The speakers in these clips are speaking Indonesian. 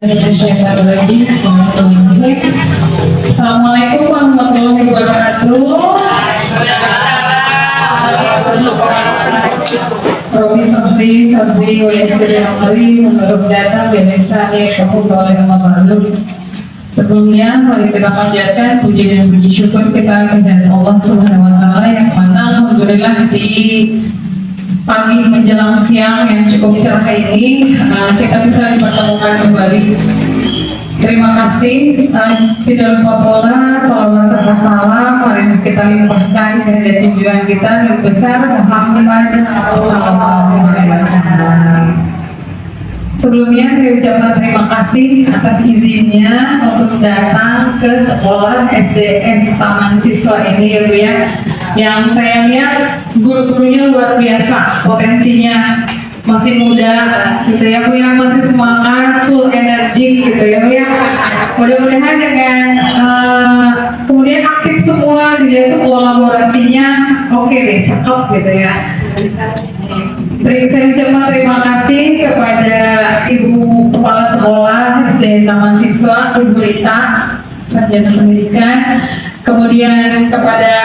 Assalamualaikum warahmatullahi wabarakatuh. Robi sabri wa yasri amri menurut data Benesani Kabupaten Bandung. Sebelumnya, mari kita panjatkan puji dan puji syukur kita kepada Allah Subhanahu wa Ta'ala yang mana alhamdulillah di pagi menjelang siang yang cukup cerah ini kita bisa dipertemukan kembali. Terima kasih. Tidak lupa pula salawat serta salam mari kita limpahkan kepada junjungan kita yang besar Muhammad sallallahu alaihi wasallam. Sebelumnya saya ucapkan terima kasih atas izinnya untuk datang ke sekolah SDS Taman Siswa ini ya Bu ya. Yang saya lihat guru-gurunya luar biasa, potensinya masih muda gitu ya Bu ya, masih semangat, full energi gitu ya Bu ya. Mudah-mudahan dengan kemudian aktif semua dia itu kolaborasinya oke deh, cakep gitu ya. Saya ucapkan terima kasih kepada Ibu Kepala Sekolah SD Taman Siswa, Ibu Rita, Sarjana Pendidikan, kemudian kepada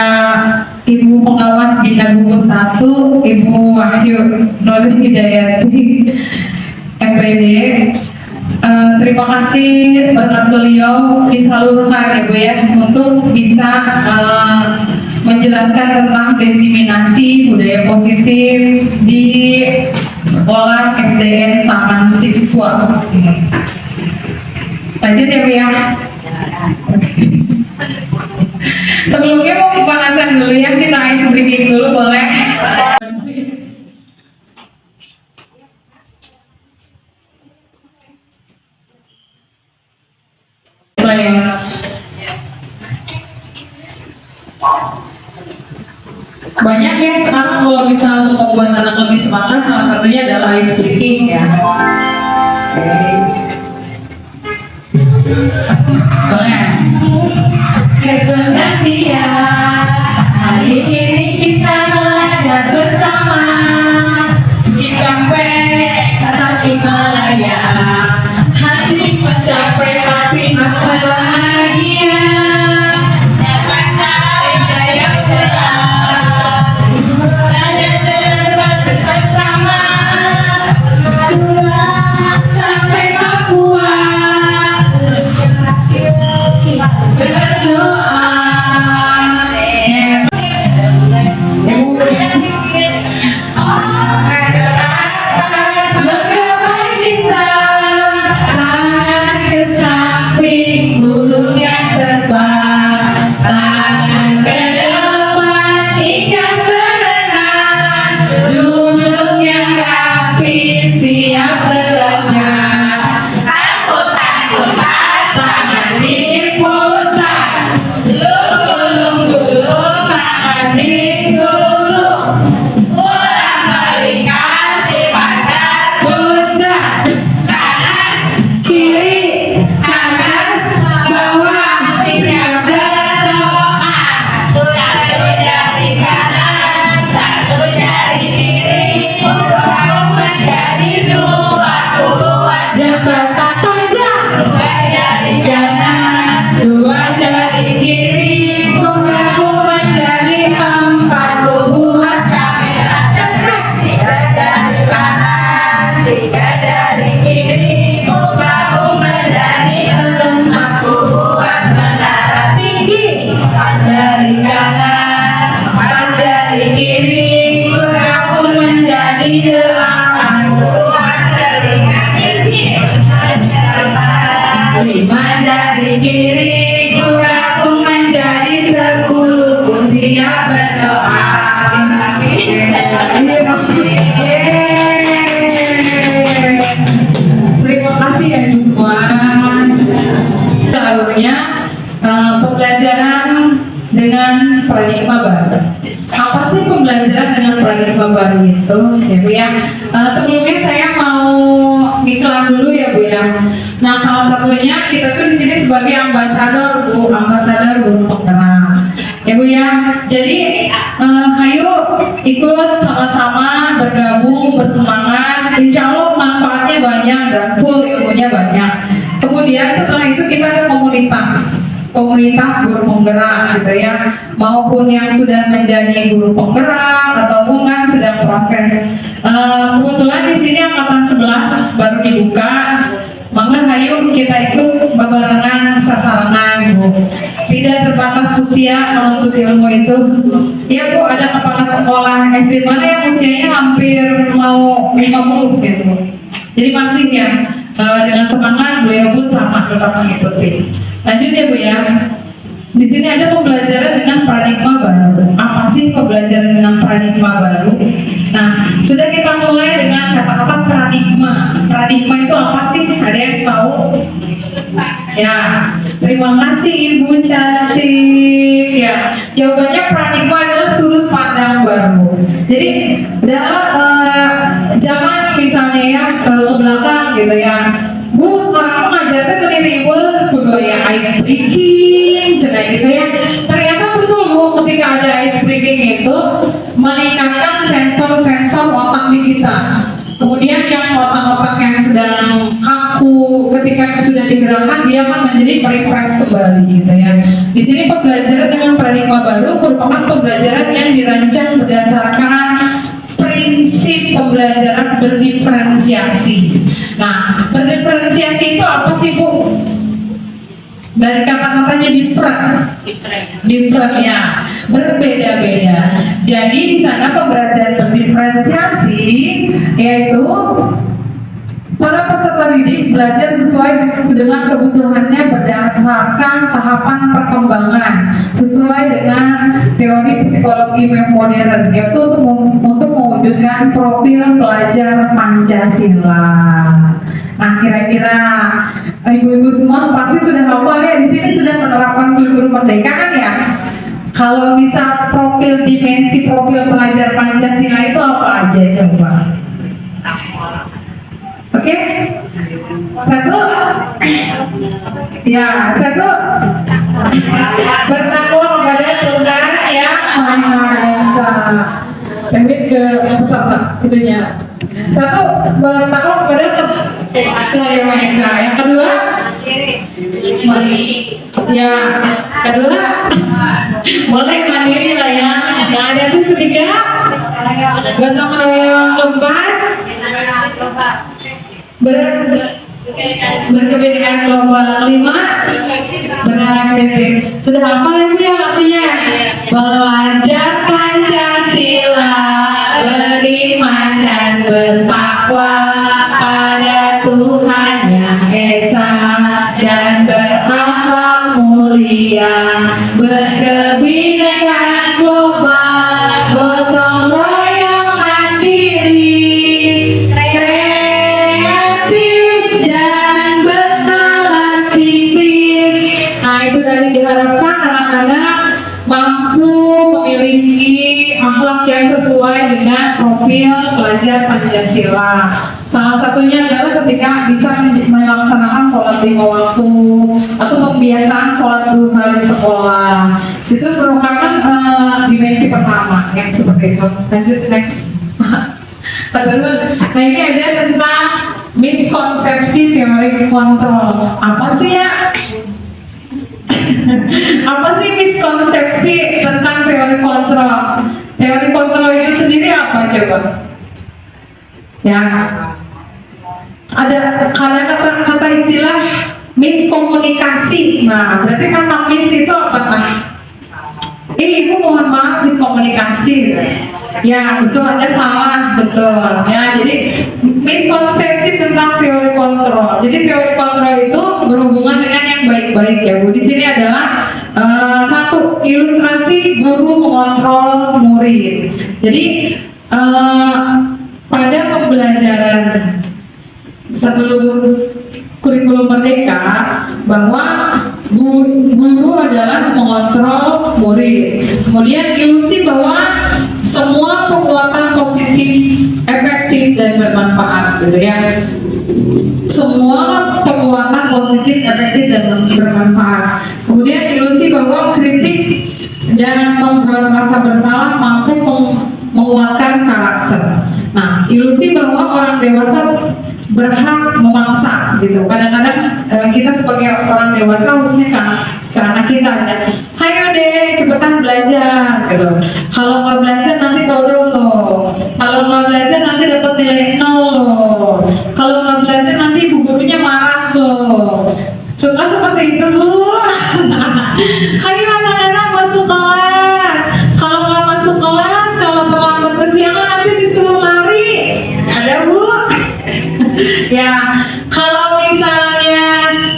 Ibu Pengawas Bina Gugus 1, Ibu Wahyu Nur Hidayati, MPD. Terima kasih berkat beliau disalurkan Ibu ya untuk bisa menjelaskan tentang diseminasi budaya positif di sekolah SDN Taman Siswa. Lanjut ya Bu ya. Sebelumnya mau pemanasan dulu ya, kita ice breaking dulu boleh? Banyak ya sekarang kalau misalnya untuk membuat anak lebih semangat, salah satunya adalah ice breaking ya. Boleh. Kebetulan dia hari ini kita belajar bersama Cikampek tapi Malaya hasil mencapai tapi masa bahagia dapat ada yang berat ada terbang bersama sampai Papua berdoa. Pembelajaran dengan paradigma baru. Apa sih pembelajaran dengan paradigma baru itu, ya Bu ya? Sebelumnya saya mau iklan dulu ya Bu ya. Nah, salah satunya kita tuh di sini sebagai ambasador guru penggerak, ya Bu ya. Jadi, ayo ikut sama-sama bergabung, bersemangat. Insya Allah manfaatnya banyak dan full ilmunya banyak. komunitas guru penggerak gitu ya, maupun yang sudah menjadi guru penggerak ataupun kan sedang proses. Kebetulan di sini angkatan 11 baru dibuka, maka ayo kita ikut babarengan sasaran Bu. Tidak terbatas usia menuntut ilmu itu. Ya Bu, ada kepala sekolah SD mana yang usianya hampir mau 50 gitu. Jadi masih ya dengan semangat beliau pun sama tetap mengikuti. Lanjut ya Bu ya. Di sini ada pembelajaran dengan paradigma baru. Apa sih pembelajaran dengan paradigma baru? Nah, sudah kita mulai dengan kata-kata paradigma. Paradigma itu apa sih? Ada yang tahu? Ya, terima kasih Ibu cantik. Ya, jawabannya paradigma adalah sudut pandang baru. Jadi dalam zaman misalnya ya ke belakang gitu ya, Bu sekarang mengajarkan renewable budaya ice breaking, cerai gitu ya. Ternyata betul Bu, ketika ada ice breaking itu meningkatkan sensor-sensor otak di kita. Kemudian yang otak-otak yang sedang kaku, ketika sudah digerakkan dia akan menjadi refresh kembali gitu ya. Di sini pembelajaran dengan paradigma baru merupakan pembelajaran yang dirancang berdasarkan prinsip pembelajaran berdiferensiasi. Nah, berdiferensiasi itu apa sih Bu? Dari kata-katanya different ya, berbeda-beda. Jadi di sana pembelajaran berdiferensiasi yaitu para peserta didik belajar sesuai dengan kebutuhannya berdasarkan tahapan perkembangan sesuai dengan teori psikologi modern, yaitu untuk mewujudkan profil pelajar Pancasila. Nah, kira-kira ibu-ibu semua pasti sudah hafal ya, di sini sudah menerapkan kurikulum merdeka kan ya? Kalau bisa profil dimensi profil pelajar Pancasila itu apa aja coba? Oke? Satu. Ya, satu. Bertakwa kepada Tuhan yang Maha Esa. Lanjut ke peserta itunya. Satu, bertakwa kepada Tuhan yang Maha Esa. Yang kedua, ya, kedua, boleh mandiri lah ya. Yang ada itu ketiga, gotong royong. Keempat, berkebinekaan global. Kelima, beraktivitas. Sudah hafal ya Bu ya artinya? Belajar Pancasila, beriman dan bertakwa pada Tuhan yang Esa dan berakhlak mulia, berkebinekaan global, gotong royong mandiri, kreatif dan bernalartitis. Nah, itu dari diharapkan anak-anak mampu memiliki akhlak yang sesuai dengan profil pelajar Pancasila. Salah satunya adalah ketika bisa melaksanakan sholat 5 waktu atau pembiasaan sholat duha di sekolah. Itu merupakan dimensi pertama yang seperti itu. Lanjut next. Nah, ini ada tentang miskonsepsi teori kontrol. Apa sih ya? Apa sih miskonsepsi tentang teori kontrol? Teori kontrol itu sendiri apa coba? Ya, ada kata istilah miskomunikasi. Nah, berarti kata mis itu apa? Ibu mohon maaf, miskomunikasi. Ya, betul, ada salah, betul. Ya, jadi miskonsepsi tentang teori kontrol. Jadi teori kontrol itu berhubungan dengan yang baik-baik ya Bu. Di sini adalah satu, ilustrasi guru mengontrol murid. Jadi pada pembelajaran sebelum kurikulum merdeka bahwa guru adalah mengontrol murid. Kemudian ilusi bahwa semua penguatan positif, efektif dan bermanfaat, gitu ya. Semua penguatan positif, efektif dan bermanfaat. Kemudian ilusi bahwa kritik dan membuat rasa bersalah mampu menguatkan karakter. Nah, ilusi bahwa orang dewasa berhak memaksa gitu. Kadang-kadang kita sebagai orang dewasa khususnya ke anak kita ya, ayo deh cepetan belajar gitu. Kalau nggak belajar nanti bodoh loh, kalau nggak belajar nanti dapat nilai nol loh, kalau nggak belajar nanti ibu gurunya marah loh. Suka seperti itu Bu. Ayo anak-anak masuk kelas, kalau nggak masuk kelas, kalau terlambat kesiangan nanti disuruh lari, ada Bu. Ya, kalau misalnya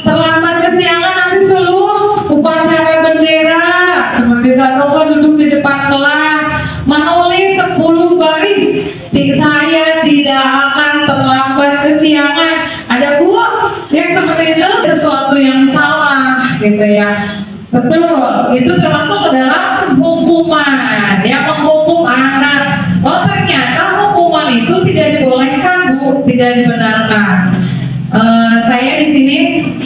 terlambat kesiangan nanti suruh upacara bendera seperti itu, atau kau duduk di depan kelas menulis 10 baris, saya tidak akan terlambat kesiangan. Ada Bu yang seperti itu, sesuatu yang salah gitu ya. Betul, itu termasuk ke dalam hukuman yang menghukum anak. Oh ternyata hukuman itu tidak dibolehkan Bu, tidak dibenarkan. Saya di sini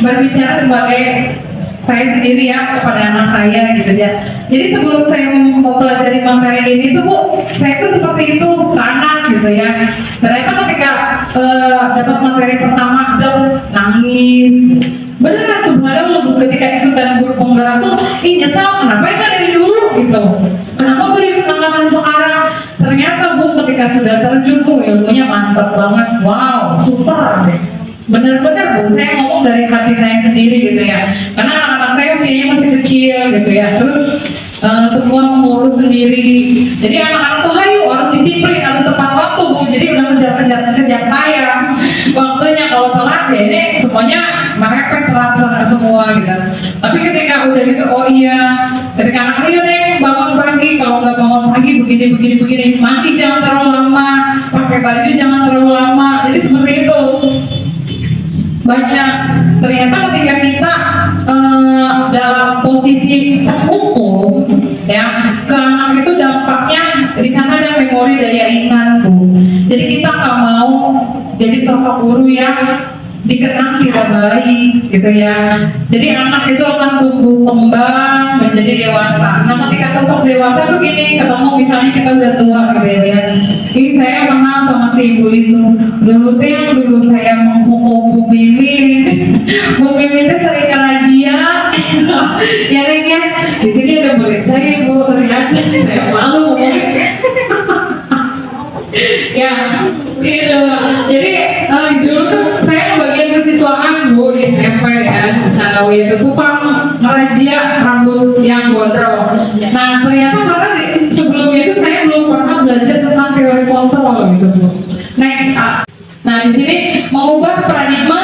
berbicara sebagai saya sendiri ya, kepada anak saya gitu ya. Jadi sebelum saya mempelajari materi ini tuh Bu, saya tuh seperti itu ke anak gitu ya. Ternyata ketika dapat materi pertama nangis. Beneran subhanallah Bu, ketika ikutan guru penggerak tuh, nyesel kenapa ya dari dulu gitu. Kenapa baru ikut angkatan sekarang? Ternyata Bu, ketika sudah terjun tuh ilmunya mantap banget. Wow, super deh. Bener-bener Bu, saya ngomong dari hati saya sendiri gitu ya. Karena anak-anak saya usianya masih kecil gitu ya. Terus semua mengurus sendiri. Jadi anak-anak tuh hayu, harus disiplin, harus tepat waktu Bu. Jadi udah kejar tayang. Waktunya kalau telat ya ini semuanya merepet telat semua gitu. Tapi ketika udah gitu, oh iya, ketika anak ayo nih bangun pagi, kalau nggak bangun pagi begini, mandi jangan terlalu lama, pakai baju jangan terlalu lama. Jadi seperti itu. Banyak ternyata ketika kita dalam posisi penghukum ya, ke anak itu dampaknya di sana ada memori daya ingat Bu. Jadi kita nggak mau jadi sosok guru yang dikenang tidak baik gitu ya. Jadi anak itu akan tumbuh kembang menjadi dewasa. Nah ketika sosok dewasa tuh gini, ketemu misalnya kita udah tua gitu ya. Ini saya kenal sama si ibu itu. Dulu tuh yang dulu saya menghukum Bu Mimin. Bu Mimin tuh sering razia. Ya Neng ya. Di sini ada murid saya Bu, ternyata saya malu. Ya, gitu. Jadi dulu tuh saya bagian kesiswaan Bu di SMP ya, di Sanawi itu tukang ngerajia rambut yang gondrong. Nah ternyata karena sebelumnya itu saya belum pernah belajar tentang teori kontrol gitu Bu. Next, nah di sini mengubah paradigma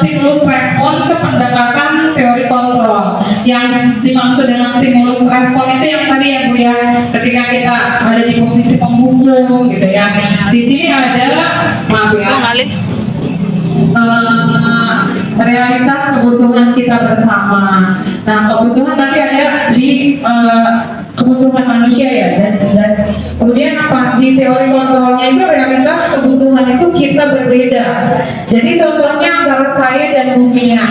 stimulus respon ke pendekatan teori kontrol. Yang dimaksud dengan stimulus respon itu yang tadi ya Bu ya, ketika kita ada di posisi penghukum gitu ya. Di sini ada maaf ya, realitas kebutuhan kita bersama. Nah kebutuhan nanti ada di kebutuhan manusia ya, dan kemudian apa di teori kontrolnya itu realitas kebutuhan itu kita berbeda. Jadi contohnya antara saya dan Bu Mia,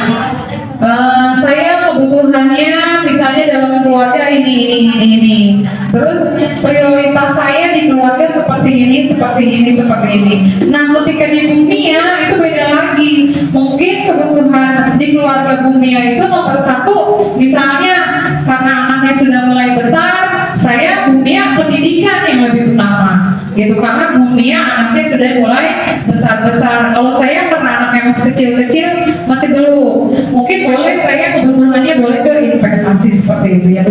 saya kebutuhannya misalnya dalam keluarga ini. Terus prioritas saya di keluarga seperti ini. Nah ketika di Bu Mia itu beda lagi. Mungkin kebutuhan di keluarga Bu Mia itu nomor 1, misalnya karena anaknya sudah mulai besar, saya Bu Mia pendidikan yang lebih utama gitu, karena Bu Mia anaknya sudah mulai besar-besar. Kalau saya karena anaknya masih kecil-kecil, masih belum, mungkin boleh saya kebutuhannya boleh ke investasi seperti itu ya.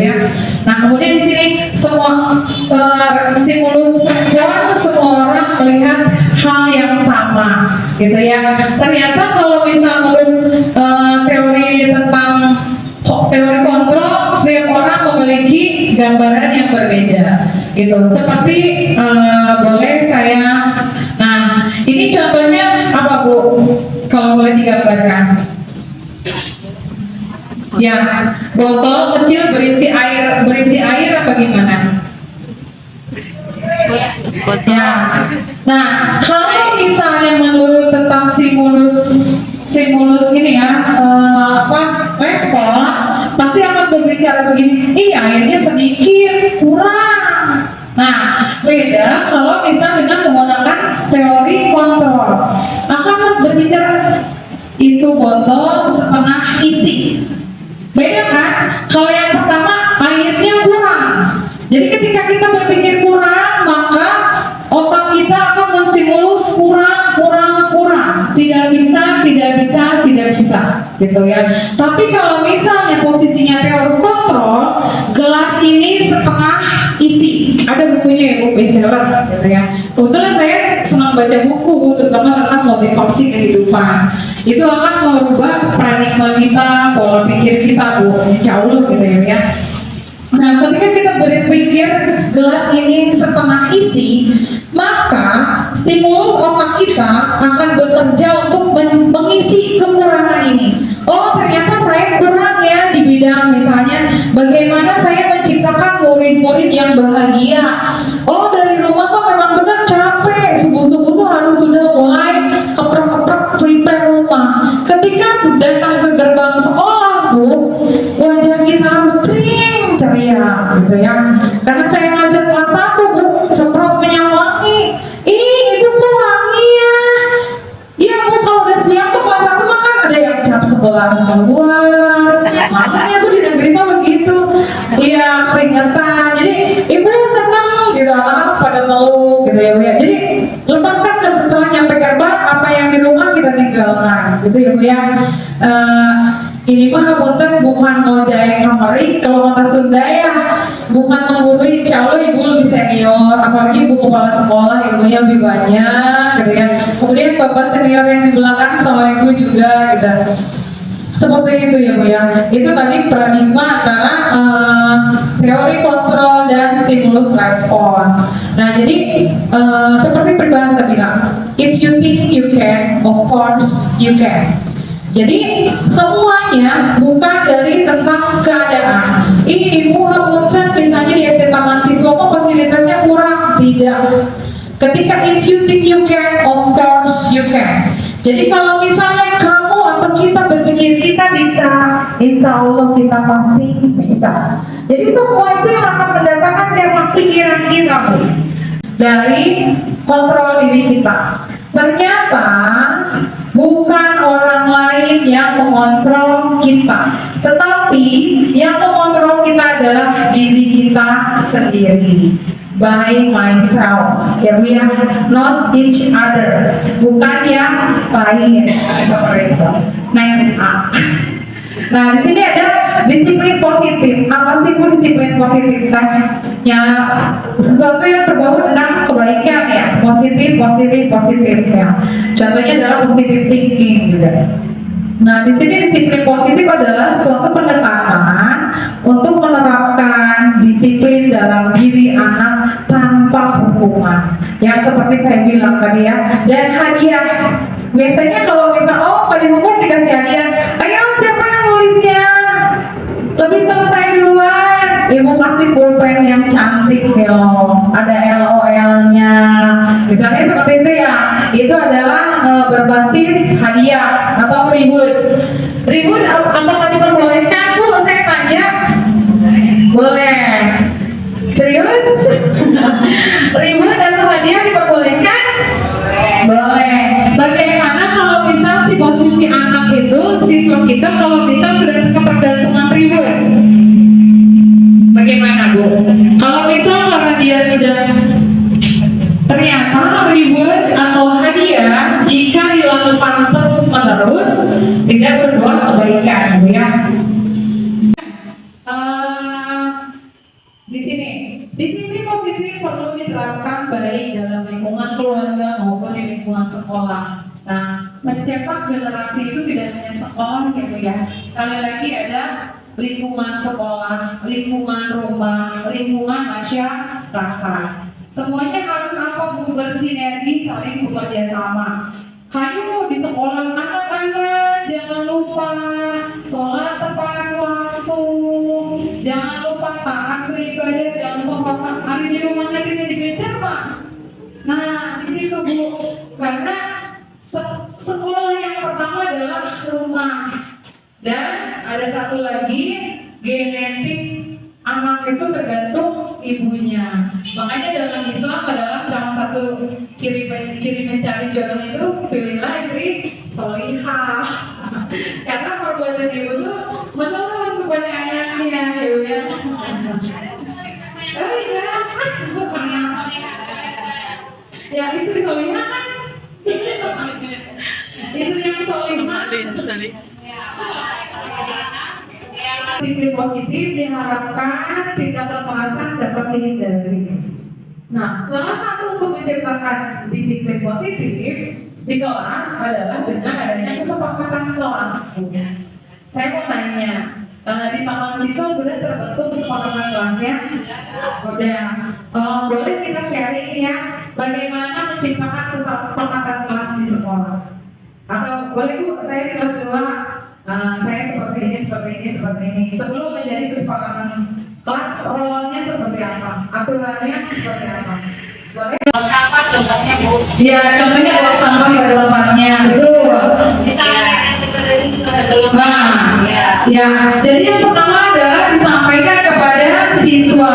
Nah kemudian di sini semua stimulus seksual, semua orang melihat hal yang sama gitu ya. Ternyata kalau misalnya teori tentang teori kontrol, setiap orang memiliki gambaran yang berbeda gitu. Seperti boleh saya, nah ini contohnya apa Bu, kalau boleh digambarkan? Ya, botol kecil berisi air apa gimana? Ya. Nah, kalau misalnya menurut tentang stimulus ini ya, respon pasti akan berbicara begini, airnya sedikit, kurang. Nah, beda kalau misalnya dengan menggunakan teori kontrol, akan berbicara itu botol setengah isi. Beda kan? Kalau yang pertama, airnya kurang. Jadi ketika kita berpikir kurang, maka otak kita akan menstimulus kurang. Tidak bisa, gitu ya. Tapi kalau misalnya posisinya teori kontrol, gelas ini setengah isi. Ada bukunya ya, buku bestseller, gitu ya. Kebetulan saya senang baca buku, terutama tentang motivasi kehidupan. Itu akan merubah paradigma kita, pola pikir kita, Bu. Insya Allah, gitu ya. Nah, ketika kita berpikir gelas ini setengah isi, maka stimulus otak kita akan bekerja untuk mengisi kekurangan ini. Oh, ternyata saya kurang ya di bidang misalnya bagaimana saya menciptakan murid-murid yang bahagia. Oh, dari rumah kok memang benar capek. Subuh-subuh tuh harus sudah mulai keprek-keprek prepare rumah. Ketika datang ke gerbang sekolah, Bu, wajah kita harus ceria, gitu ya. Karena saya ngajar kelas 1, Bu, semprot minyak wangi. Itu kok wangi ya? Iya, Bu, kalau udah siang tuh kelas 1 mah kan ada yang cap sebelah keluar. Makanya Bu di negeri mah begitu. Iya, keringetan. Jadi Ibu senang gitu, anak-anak pada ngeluh gitu ya, Bu ya. Jadi lepaskan kan setelah nyampe gerbang apa yang di rumah kita tinggalkan, gitu ya, Bu ya. Ini mah punten bukan ngojek kamari kalau kata Sunda ya, bukan menggurui. Insya Allah Ibu lebih senior, apalagi Ibu kepala sekolah, ilmunya lebih banyak gitu ya. Kemudian Bapak senior yang di belakang sama Ibu juga gitu. Seperti itu ya, Bu ya. Itu tadi paradigma antara teori kontrol dan stimulus respon. Nah, jadi seperti peribahasa bilang, if you think you can, of course you can. Jadi semuanya bukan dari tentang keadaan. Ibu hapunten misalnya di SD Taman Siswa kok fasilitasnya kurang, tidak. Ketika if you think you can, of course you can. Jadi kalau misalnya kamu atau kita berpikir kita bisa, insya Allah kita pasti bisa. Jadi semua itu yang akan mendatangkan siapa pikiran kita, Bu, dari kontrol diri kita. Ternyata bukan orang lain yang mengontrol kita, tetapi yang mengontrol kita adalah diri kita sendiri. By myself, ya we are not each other, bukan yang lain seperti itu. Nah, di sini ada disiplin positif. Apa sih Bu disiplin positif? Ya, sesuatu yang berbau tentang kebaikan ya, positif ya. Contohnya adalah positive thinking juga. Nah, di sini disiplin positif adalah suatu pendekatan untuk menerapkan disiplin dalam diri anak tanpa hukuman. Yang seperti saya bilang tadi ya, dan hadiah. Biasanya kalau kita dihukum dikasih hadiah. Ayo siapa yang nulisnya? Lebih selesai duluan. Ibu kasih pulpen yang cantik dong. Ada LOL-nya. Misalnya seperti itu ya. Itu adalah berbasis hadiah atau reward. Reward apakah diperbolehkan? Bu, saya tanya. Boleh. Serius? Reward atau hadiah diperbolehkan? Boleh. Bagaimana kalau misal si posisi anak itu, siswa kita kalau misal sudah ketergantungan reward? Bagaimana, Bu? Kalau misal karena dia sudah ternyata reward atau hadiah jika dilakukan terus-menerus tidak berbuat kebaikan, ya. Di sini positif perlu diterapkan baik dalam lingkungan keluarga maupun di lingkungan sekolah. Nah, mencetak generasi itu tidak hanya sekolah, gitu ya. Sekali lagi ada lingkungan sekolah, lingkungan rumah, lingkungan masyarakat. Semuanya harus bersinergi, saling bekerja sama. Hayu di sekolah anak-anak jangan lupa sholat tepat waktu, jangan lupa taat beribadah, jangan lupa hari di rumahnya tidak digejar, Pak. Nah, di situ Bu, karena sekolah yang pertama adalah rumah, dan ada satu lagi genetik anak itu tergantung ibunya. Makanya dalam Islam adalah salah satu ciri mencari jodoh itu pilihlah istri solihah. Karena perbuatan ibu itu menurun kepada anaknya. Oh iya, ya itu disolihah kan? Itu yang solihah. Disiplin positif diharapkan tindak kekerasan dapat dihindari. Nah, salah satu untuk menciptakan disiplin positif di kelas adalah dengan adanya kesepakatan kelas. Saya mau tanya, di taman siswa sudah terbentuk kesepakatan kelasnya? Udah. Boleh kita sharing ya, bagaimana menciptakan kesepakatan kelas di sekolah? Atau boleh Bu, saya di kelas 2, saya seperti ini. Sebelum menjadi kesepakatan kelas, role-nya seperti apa? Aturannya seperti apa? Boleh? Apa contohnya Bu? Ya, contohnya buang sampah pada tempatnya. Betul. Nah, ya. Jadi yang pertama adalah disampaikan kepada siswa.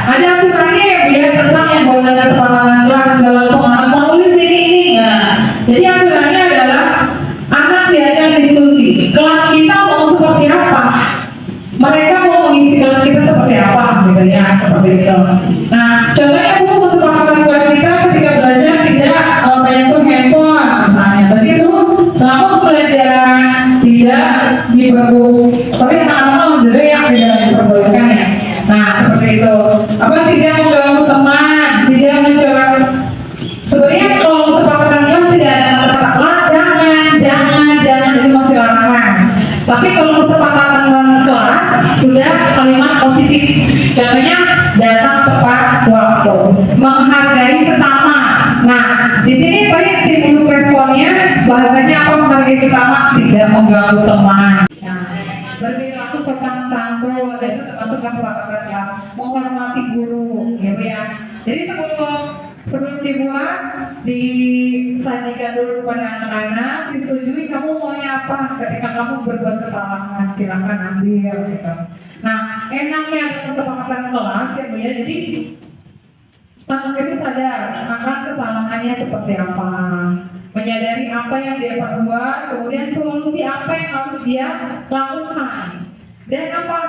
Ada aturannya ya Bu ya tentang yang boleh kesepakatan kelas dalam semangat menulis ini. Nah, jadi aturannya adalah anak diajak diskusi. Kelas kita mau seperti apa? Mereka mau mengisi kelas kita seperti apa, gitu ya, seperti itu. Nah, contohnya Bu, kesepakatan kelas kita ketika belajar tidak menyentuh handphone, misalnya. Berarti itu selama pembelajaran tidak tapi anak-anak juga yang tidak diperbolehkan ya. Nah, seperti itu. Apa tidak mengganggu teman, tidak mencoba. Sebenarnya kalau kesepakatan kelas tidak ada kata-kata jangan itu masih larangan. Tapi kalau kesepakatan kelas sudah kalimat positif. Contohnya datang tepat waktu, menghargai sesama. Nah, di sini tadi stimulus responnya bahasanya apa? Menghargai sesama, tidak mengganggu teman. Nah, berperilaku sopan santun, dan itu termasuk kesepakatan ya. Menghormati guru, gitu ya. Jadi sebelum dibuat, disajikan dulu kepada anak-anak, disetujui kamu maunya apa ketika kamu berbuat kesalahan, silakan ambil gitu. Nah, enaknya ada kesepakatan kelas ya Bu ya, jadi anak itu sadar akan kesalahannya seperti apa, menyadari apa yang dia perbuat, kemudian solusi apa yang harus dia lakukan, dan apa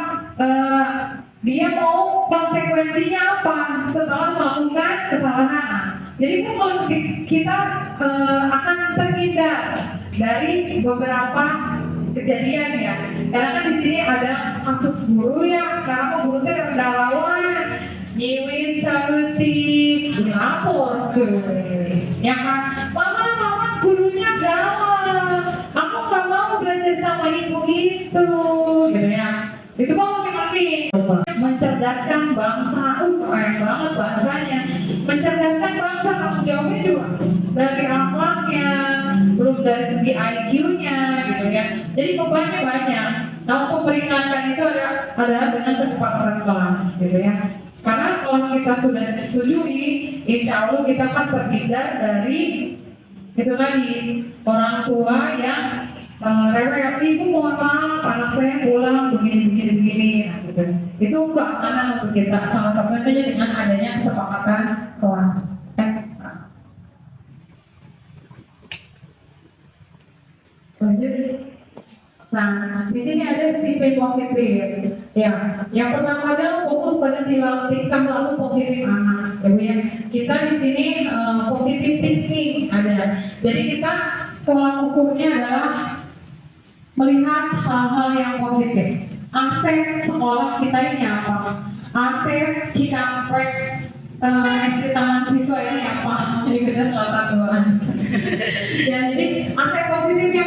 dia mau konsekuensinya apa setelah melakukan kesalahan. Jadi kalau kita akan terhindar dari beberapa kejadian ya, karena kan di sini ada kasus guru ya, sekarang guru itu rendah lawan, nyiwin saeutik, dilapor ke, ya kan, mama gurunya galak, aku nggak mau belajar sama ibu itu, gitu ya. Itu mau penting, mencerdaskan bangsa, keren banget bahasanya, mencerdaskan bangsa, tanggung jawabnya juga dari akhlaknya, belum dari segi IQ-nya, gitu ya. Jadi bebannya banyak. Nah, untuk meringankan itu adalah dengan kesepakatan kelas, gitu ya. Karena kalau kita sudah disetujui, insya Allah kita akan terhindar dari itu tadi orang tua yang rewel, ibu mohon maaf anak saya pulang begini, nah, gitu. Itu keamanan untuk kita, salah satunya dengan adanya kesepakatan kelas. Lanjut. Nah, di sini ada disiplin positif. Ya, yang pertama adalah fokus pada tingkah laku positif anak. Ya, kita di sini positive thinking ada. Jadi kita tolak ukurnya adalah melihat hal-hal yang positif. Aset sekolah kita ini apa? Aset Cikampek SD Taman Siswa ini apa? Jadi kita selatan doang. Ya, jadi aset positifnya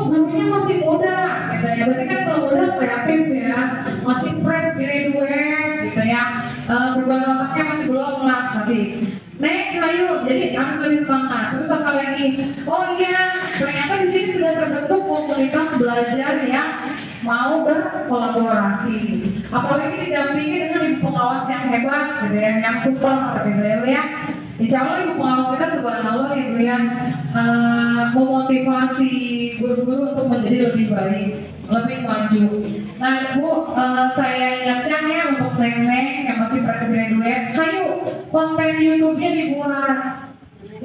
gurunya masih muda, gitu ya. Berarti kan kalau muda kreatif ya, masih fresh graduate, gitu ya. Perubahan otaknya masih belum lah, masih. Ayo, jadi harus lebih semangat. Terus apa lagi? Oh iya, ternyata di sini sudah terbentuk komunitas belajar yang mau berkolaborasi. Apalagi didampingi dengan ibu pengawas yang hebat, gitu ya, yang super, gitu ya. Insya Allah ibu pengawas kita subhanallah ibu yang memotivasi guru-guru untuk menjadi lebih baik, lebih maju. Nah Bu, saya ingatkan ya untuk nenek yang masih fresh graduate, ayo konten YouTube-nya dibuat.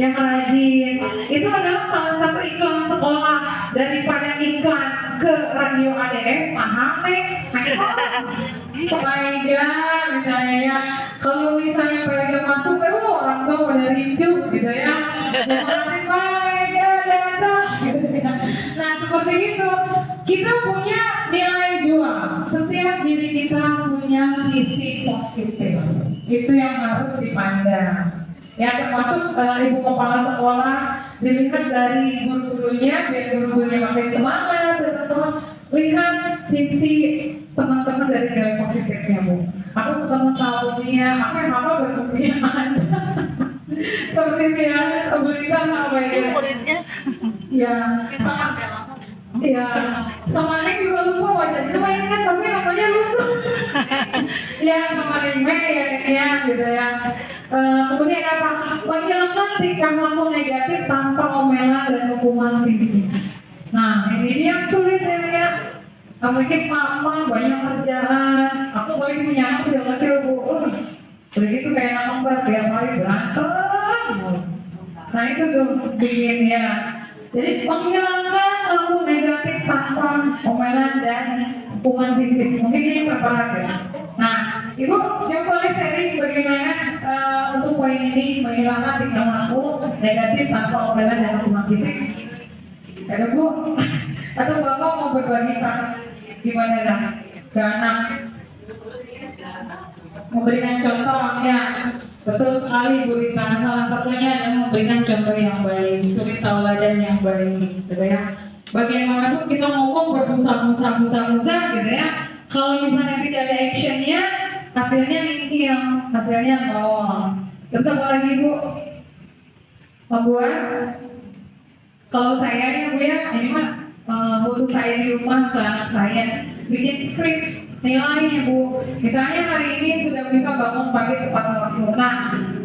yang rajin. Itu adalah salah satu iklan sekolah daripada iklan ke radio ADS mahal nih. Paiga misalnya ya, kalau misalnya Paiga masuk itu orang tua pada rindu gitu ya. Nanti Paiga datang gitu ya. Nah seperti itu, kita punya nilai jual. Setiap diri kita punya sisi positif. Itu yang harus dipandang. Ya termasuk ibu kepala sekolah dilihat dari guru-gurunya, biar guru-gurunya makin semangat, teman-teman lihat sisi teman-teman dari nilai positifnya Bu. Aku ketemu sama Bumia, aku yang apa berkumia aja. Seperti itu ya, berikan apa ya? Ya, ya, sama Neng juga lupa wajahnya, lumayan kan, tapi namanya lupa. Ya, sama Neng ya, gitu ya. Kemudian apa? Menghilangkan tingkah laku negatif tanpa omelan dan hukuman fisik. Nah, ini yang sulit ya. Mungkin mama banyak kerjaan, aku boleh punya anak kecil-kecil Bu. Begitu kayak anak tiap hari berantem. Nah itu tuh bikin ya. Jadi menghilangkan laku negatif tanpa omelan dan hukuman fisik. Mungkin ini terberat ya. Nah, Ibu coba boleh sharing bagaimana untuk poin ini menghilangkan tingkah laku negatif tanpa omelan dan hukuman fisik. Ada Bu? Atau Bapak mau berbagi Pak? Gimana ya? Ke anak? Memberikan contoh ya. Betul sekali Bu Rita, salah satunya adalah memberikan contoh yang baik, suri tauladan yang baik, gitu ya. Bagaimanapun kita ngomong berbusa-busa gitu ya, kalau misalnya tidak ada actionnya, hasilnya nihil, hasilnya nol. Terus apa lagi Bu? Membuat? Kalau saya ya Bu ya, ini mah khusus saya di rumah ke anak saya bikin skrip nilainya Bu. Misalnya hari ini sudah bisa bangun pagi tepat waktu. Nah,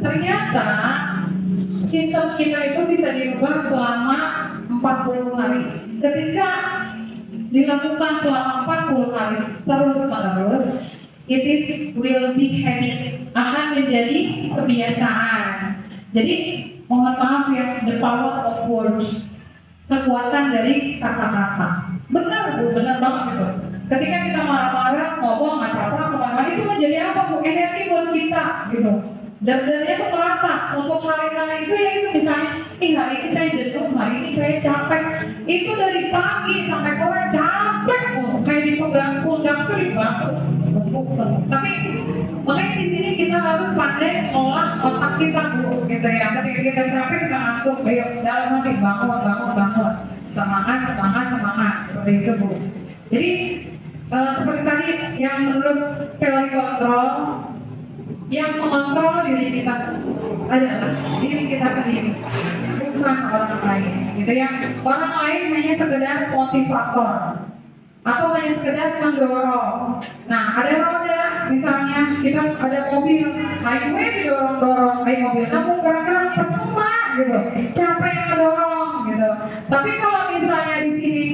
ternyata sistem kita itu bisa dirubah selama 40 hari. Ketika dilakukan selama 40 hari terus-menerus, it is will be habit, akan menjadi kebiasaan. Jadi mohon maaf ya, the power of words, kekuatan dari kata-kata. Benar Bu, benar banget itu. Ketika kita marah-marah, ngomong, ngacaprak, kemana-mana, itu menjadi apa Bu? Energi buat kita gitu. Dan dia tuh merasa untuk hari-hari itu ya itu misalnya, hari ini saya jenuh, hari ini saya capek. Itu dari pagi sampai sore capek Bu, kayak dipegang pundak tuh dibantu. Tapi makanya di sini kita harus pandai olah otak kita Bu, gitu ya. Ketika kita capek kita ngantuk, ayo dalam hati bangun. Semangat, seperti itu Bu. Jadi seperti tadi yang menurut teori kontrol, yang mengontrol diri kita adalah diri kita sendiri, bukan orang lain, gitu ya. Orang lain hanya sekedar motivator atau hanya sekedar mendorong. Nah, ada roda, misalnya kita ada mobil, highway didorong-dorong, mobil namun gerak-gerak percuma gitu, capek yang mendorong gitu. Tapi kalau misalnya di sini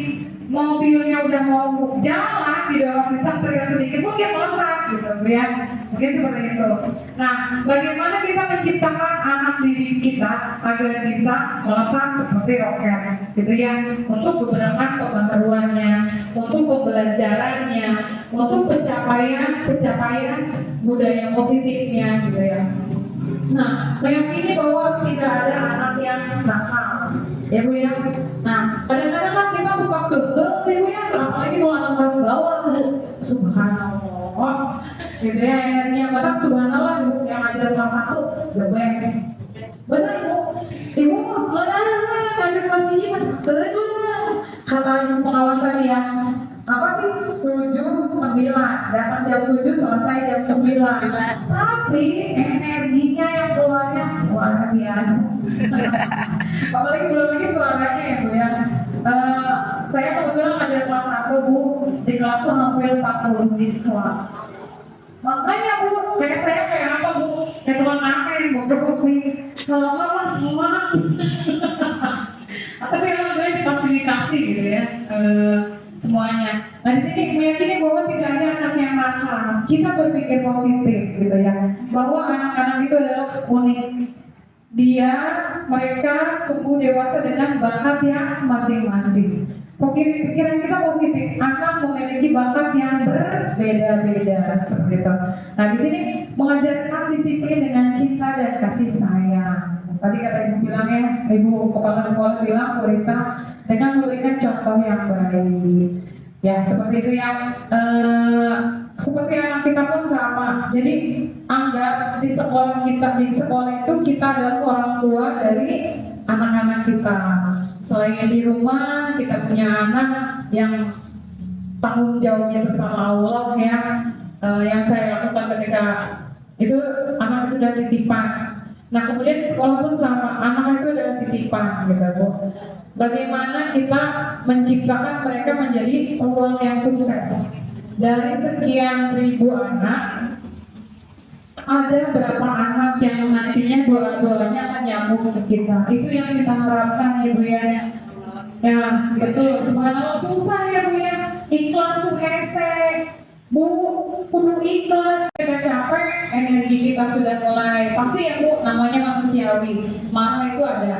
mobilnya udah mau jalan, didorong bisa teriak sedikit pun dia melesat gitu ya. Mungkin seperti itu. Nah, bagaimana kita menciptakan anak didik kita agar bisa melesat seperti roket gitu ya, untuk beberapa pembaharuannya, untuk pembelajarannya, untuk pencapaian budaya positifnya gitu ya. Nah, meyakini bahwa tidak ada anak yang nakal, ya Bu ya. Nah, kadang-kadang kan kita suka kegel, ya Bu ya, apalagi kalau anak kelas bawah, subhanallah, gitu ya, energinya batak, subhanallah, Ibu yang ngajar kelas 1, the best. Benar Bu, Ibu ngajar kelas ini masa kedua, kata ibu pengawasan yang apa sih 7, 9, datang jam 7 selesai jam 9, tapi energinya yang keluarnya luar biasa. Apalagi belum lagi suaranya ya Bu ya. Saya kebetulan ada kelas 1 Bu, di kelas itu hampir 40 siswa. Makanya Bu, kayak saya kayak apa Bu? Kayak tukang makan, bobrok nih. Kalau nggak semangat. Tapi alhamdulillah difasilitasi gitu ya. Semuanya. Nah di sini meyakini bahwa tidak ada anak yang nakal. Kita berpikir positif gitu ya, bahwa anak-anak itu adalah unik. mereka tumbuh dewasa dengan bakat yang masing-masing. Pikiran kita positif, anak memiliki bakat yang berbeda-beda seperti itu. Nah, di sini mengajarkan disiplin dengan cinta dan kasih sayang. Tadi kata ibu bilang ya, ibu kepala sekolah bilang Purita dengan memberikan contoh yang baik. Ya, seperti itu yang seperti anak kita pun sama. Jadi anggap di sekolah itu kita adalah orang tua dari anak-anak kita. Selain di rumah kita punya anak yang tanggung jawabnya bersama Allah ya. Yang saya lakukan ketika itu anak itu udah titipan. Nah kemudian di sekolah pun sama, anak itu adalah titipan gitu Bu. Bagaimana kita menciptakan mereka menjadi peluang yang sukses. Dari sekian ribu anak, ada berapa anak yang nantinya doa-doanya akan nyambung ke kita. Itu yang kita harapkan ya Bu ya. Ya betul, subhanallah susah ya Bu ya. Ikhlas tuh hashtag Bu, kudu ikhlas. Kita capek, energi kita sudah mulai. Pasti ya Bu, namanya manusiawi. Marah itu ada,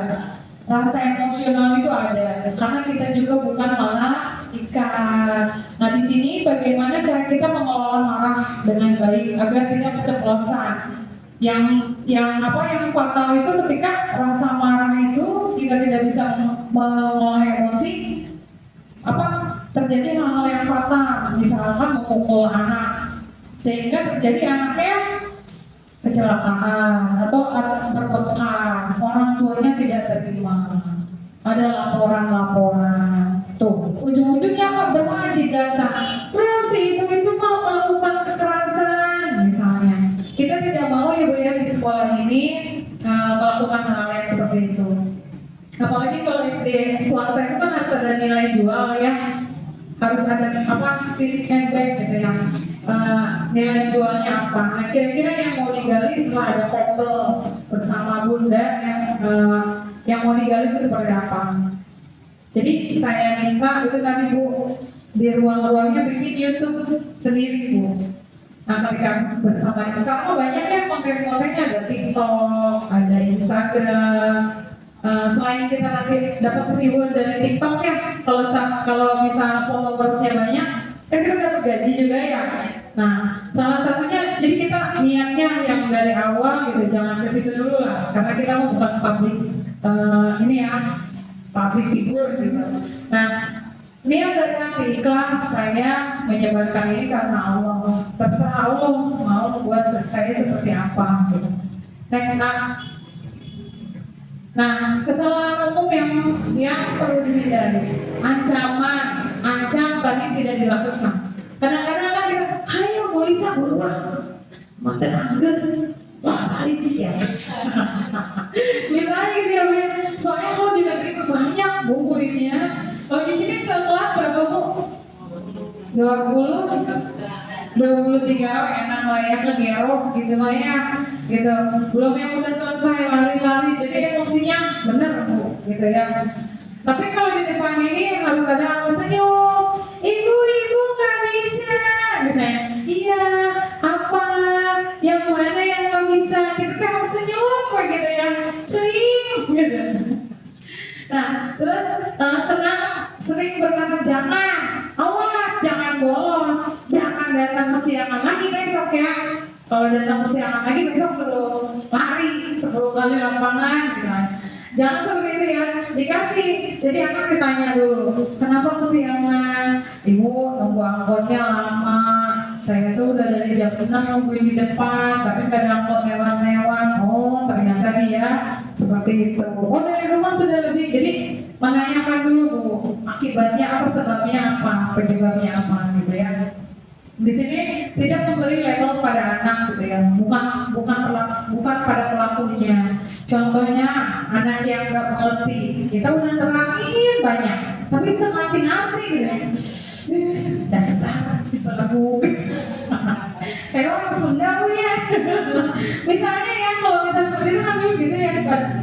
rasa emosional itu ada. Karena kita juga bukan ikan. Nah di sini bagaimana cara kita mengelola marah dengan baik agar tidak keceplosan. Yang fatal itu ketika rasa marah itu kita tidak bisa mengelola emosi, terjadi hal-hal yang fatal, misalkan memukul anak sehingga terjadi anaknya kecelakaan atau berbekas, orang tuanya tidak terima, ada laporan tuh ujung-ujungnya berwajib datang terus si ibu itu mau melakukan kekerasan misalnya. Kita tidak mau ya Bu ya di sekolah ini melakukan hal yang seperti itu, apalagi kalau SD swasta itu kan harus ada nilai jual ya, harus ada feedback gitu ya, nilai jualnya apa. Nah kira-kira yang mau digali setelah ada kombel bersama Bunda yang mau digali itu seperti apa. Jadi saya minta itu tadi Bu di ruang-ruangnya bikin YouTube sendiri Bu. Nah ketika bersama sekarang banyak ya konten-kontennya, ada TikTok, ada Instagram. Selain kita nanti dapat reward dari TikTok ya, kalau misalnya followersnya banyak, kan kita dapat gaji juga ya. Nah, salah satunya jadi kita niatnya yang dari awal gitu, jangan ke situ dulu lah, karena kita mau bukan public public figure gitu. Nah, niat dari hati ikhlas saya menyebarkan ini karena Allah. Terserah Allah mau membuat saya seperti apa gitu. Next Nah, kesalahan umum yang perlu dihindari, ancam tadi tidak dilakukan. Kadang-kadang kan kita, ayo Molisa buruan, mantan Angges, balik siapa? Misalnya gitu ya Bu, soalnya kalau di negeri itu banyak Bu muridnya. Kalau di sini sekelas berapa Bu? 23 enak lah ya, ngegeros gitu lah ya, gitu. Belum yang udah selesai lari-lari, jadi emosinya bener Bu, gitu ya. Tapi kalau di depan ini harus ada senyum, ibu nggak bisa, misalnya, iya apa, yang mana yang nggak bisa, kita harus senyum gitu ya, sering gitu. Nah, terus sering berkata awas, jangan bolos, jangan datang kesiangan lagi besok ya. Kalau datang kesiangan lagi besok suruh lari 10 kali lapangan gitu. Jangan seperti itu ya, dikasih. Jadi anak ditanya dulu, kenapa kesiangan? Ibu nunggu angkotnya lama. Saya tuh udah dari jam 6 nungguin di depan, tapi gak ada angkot lewat-lewat. Oh, ternyata dia seperti itu. Oh, dari rumah sudah lebih. Jadi menanyakan dulu Bu, akibatnya apa, sebabnya apa, penyebabnya apa gitu ya. Di sini tidak memberi label pada anak gitu ya, bukan pada pelakunya. Contohnya anak yang nggak mengerti, kita udah terangin banyak, tapi itu ngerti gitu ya. Dasar si pelaku. Saya orang Sunda Bu ya. Misalnya ya kalau kita seperti itu kan dulu gitu ya, cepat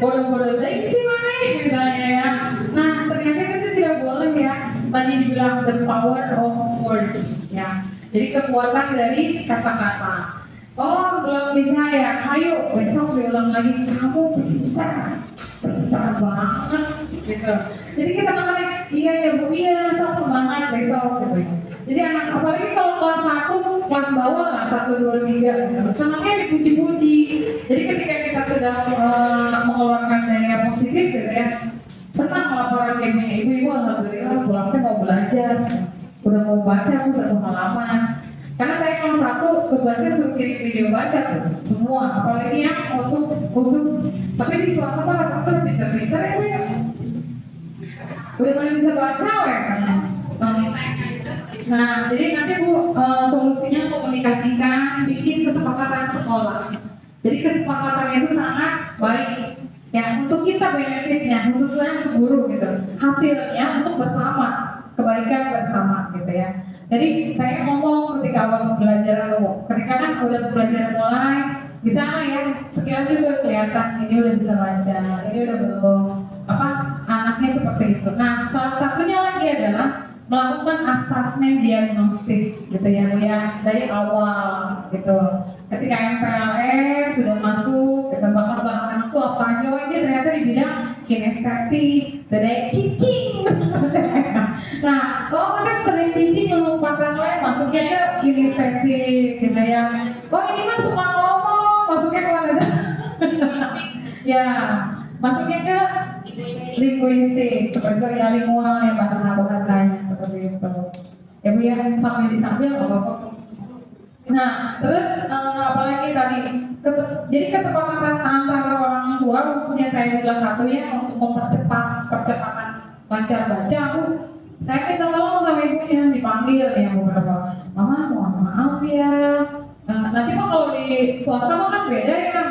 bodoh-bodoh lagi sih mana misalnya ya. Nah ternyata itu tidak boleh ya. Tadi dibilang the power of words ya. Jadi kekuatan dari kata-kata. Oh, belum bisa ya. Ayo besok diulang lagi. Kamu pintar, pintar banget gitu. Jadi kita makanya iya ya bu, iya sok semangat besok gitu. Jadi anak apalagi kalau kelas 1, kelas bawah lah 1, 2, 3 gitu. Senangnya dipuji-puji. Jadi ketika kita sedang mengeluarkan daya positif gitu ya, senang laporan kayak gini. Ibu-ibu alhamdulillah pulangnya mau belajar, udah mau baca aku 1 halaman. Karena saya kelas 1 tugasnya suruh kirim video baca tuh, semua, apalagi yang untuk khusus. Tapi di swasta kan rata-rata pinter-pinter ya Bu ya. Udah mulai bisa baca ya kan. Nah, jadi nanti Bu solusinya komunikasikan, bikin kesepakatan sekolah. Jadi kesepakatannya itu sangat baik. Ya, untuk kita benefitnya, khususnya untuk guru gitu. Hasilnya untuk bersama, kebaikan bersama gitu ya. Jadi saya ngomong ketika awal pembelajaran lo, ketika kan udah belajar mulai, bisa lah ya, sekian juga kelihatan ini udah bisa baca, ini udah belum, apa anaknya seperti itu. Nah, salah satunya lagi adalah melakukan asesmen diagnostik gitu ya dari awal gitu. Ketika MPLS sudah masuk, kita bakat-bakat anak tuh apa aja, oh ini ternyata di bidang kinestetik, dari cicing. Nah, oh kan dari cicing melupakan masuknya ke kinestetik gitu ya. Oh ini mah suka ngomong, masuknya ke mana? Ya, masuknya ke linguistik, seperti ya lingual ya bahasanya seperti itu. Ya Bu ya, sambil disambil apa-apa. Nah, terus apalagi tadi jadi kesepakatan antara orang tua khususnya saya di kelas 1 ya untuk mempercepat percepatan lancar baca Bu. Saya minta tolong sama ibunya dipanggil ya beberapa. Mama mohon maaf ya. Nanti mah kalau di swasta mah kan beda ya.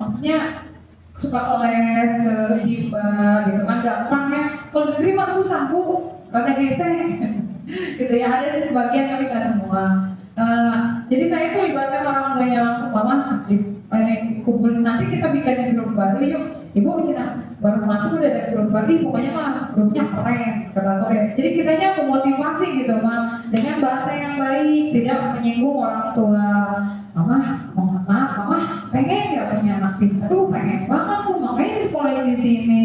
Maksudnya suka les ke hibah gitu kan gampang ya. Kalau negeri mah susah Bu, rada hese. Gitu ya, ada di sebagian tapi nggak semua. Jadi saya tuh libatkan orang tuanya langsung, mama kumpulin nanti kita bikin grup baru yuk. Ibu kita baru masuk udah ada grup baru, pokoknya mah grupnya keren, kata ya. Jadi kitanya memotivasi gitu mah dengan bahasa yang baik, tidak menyinggung orang tua. Mama, mohon maaf, mama pengen nggak punya anak pintar? Pengen banget tuh, makanya sekolah di sini,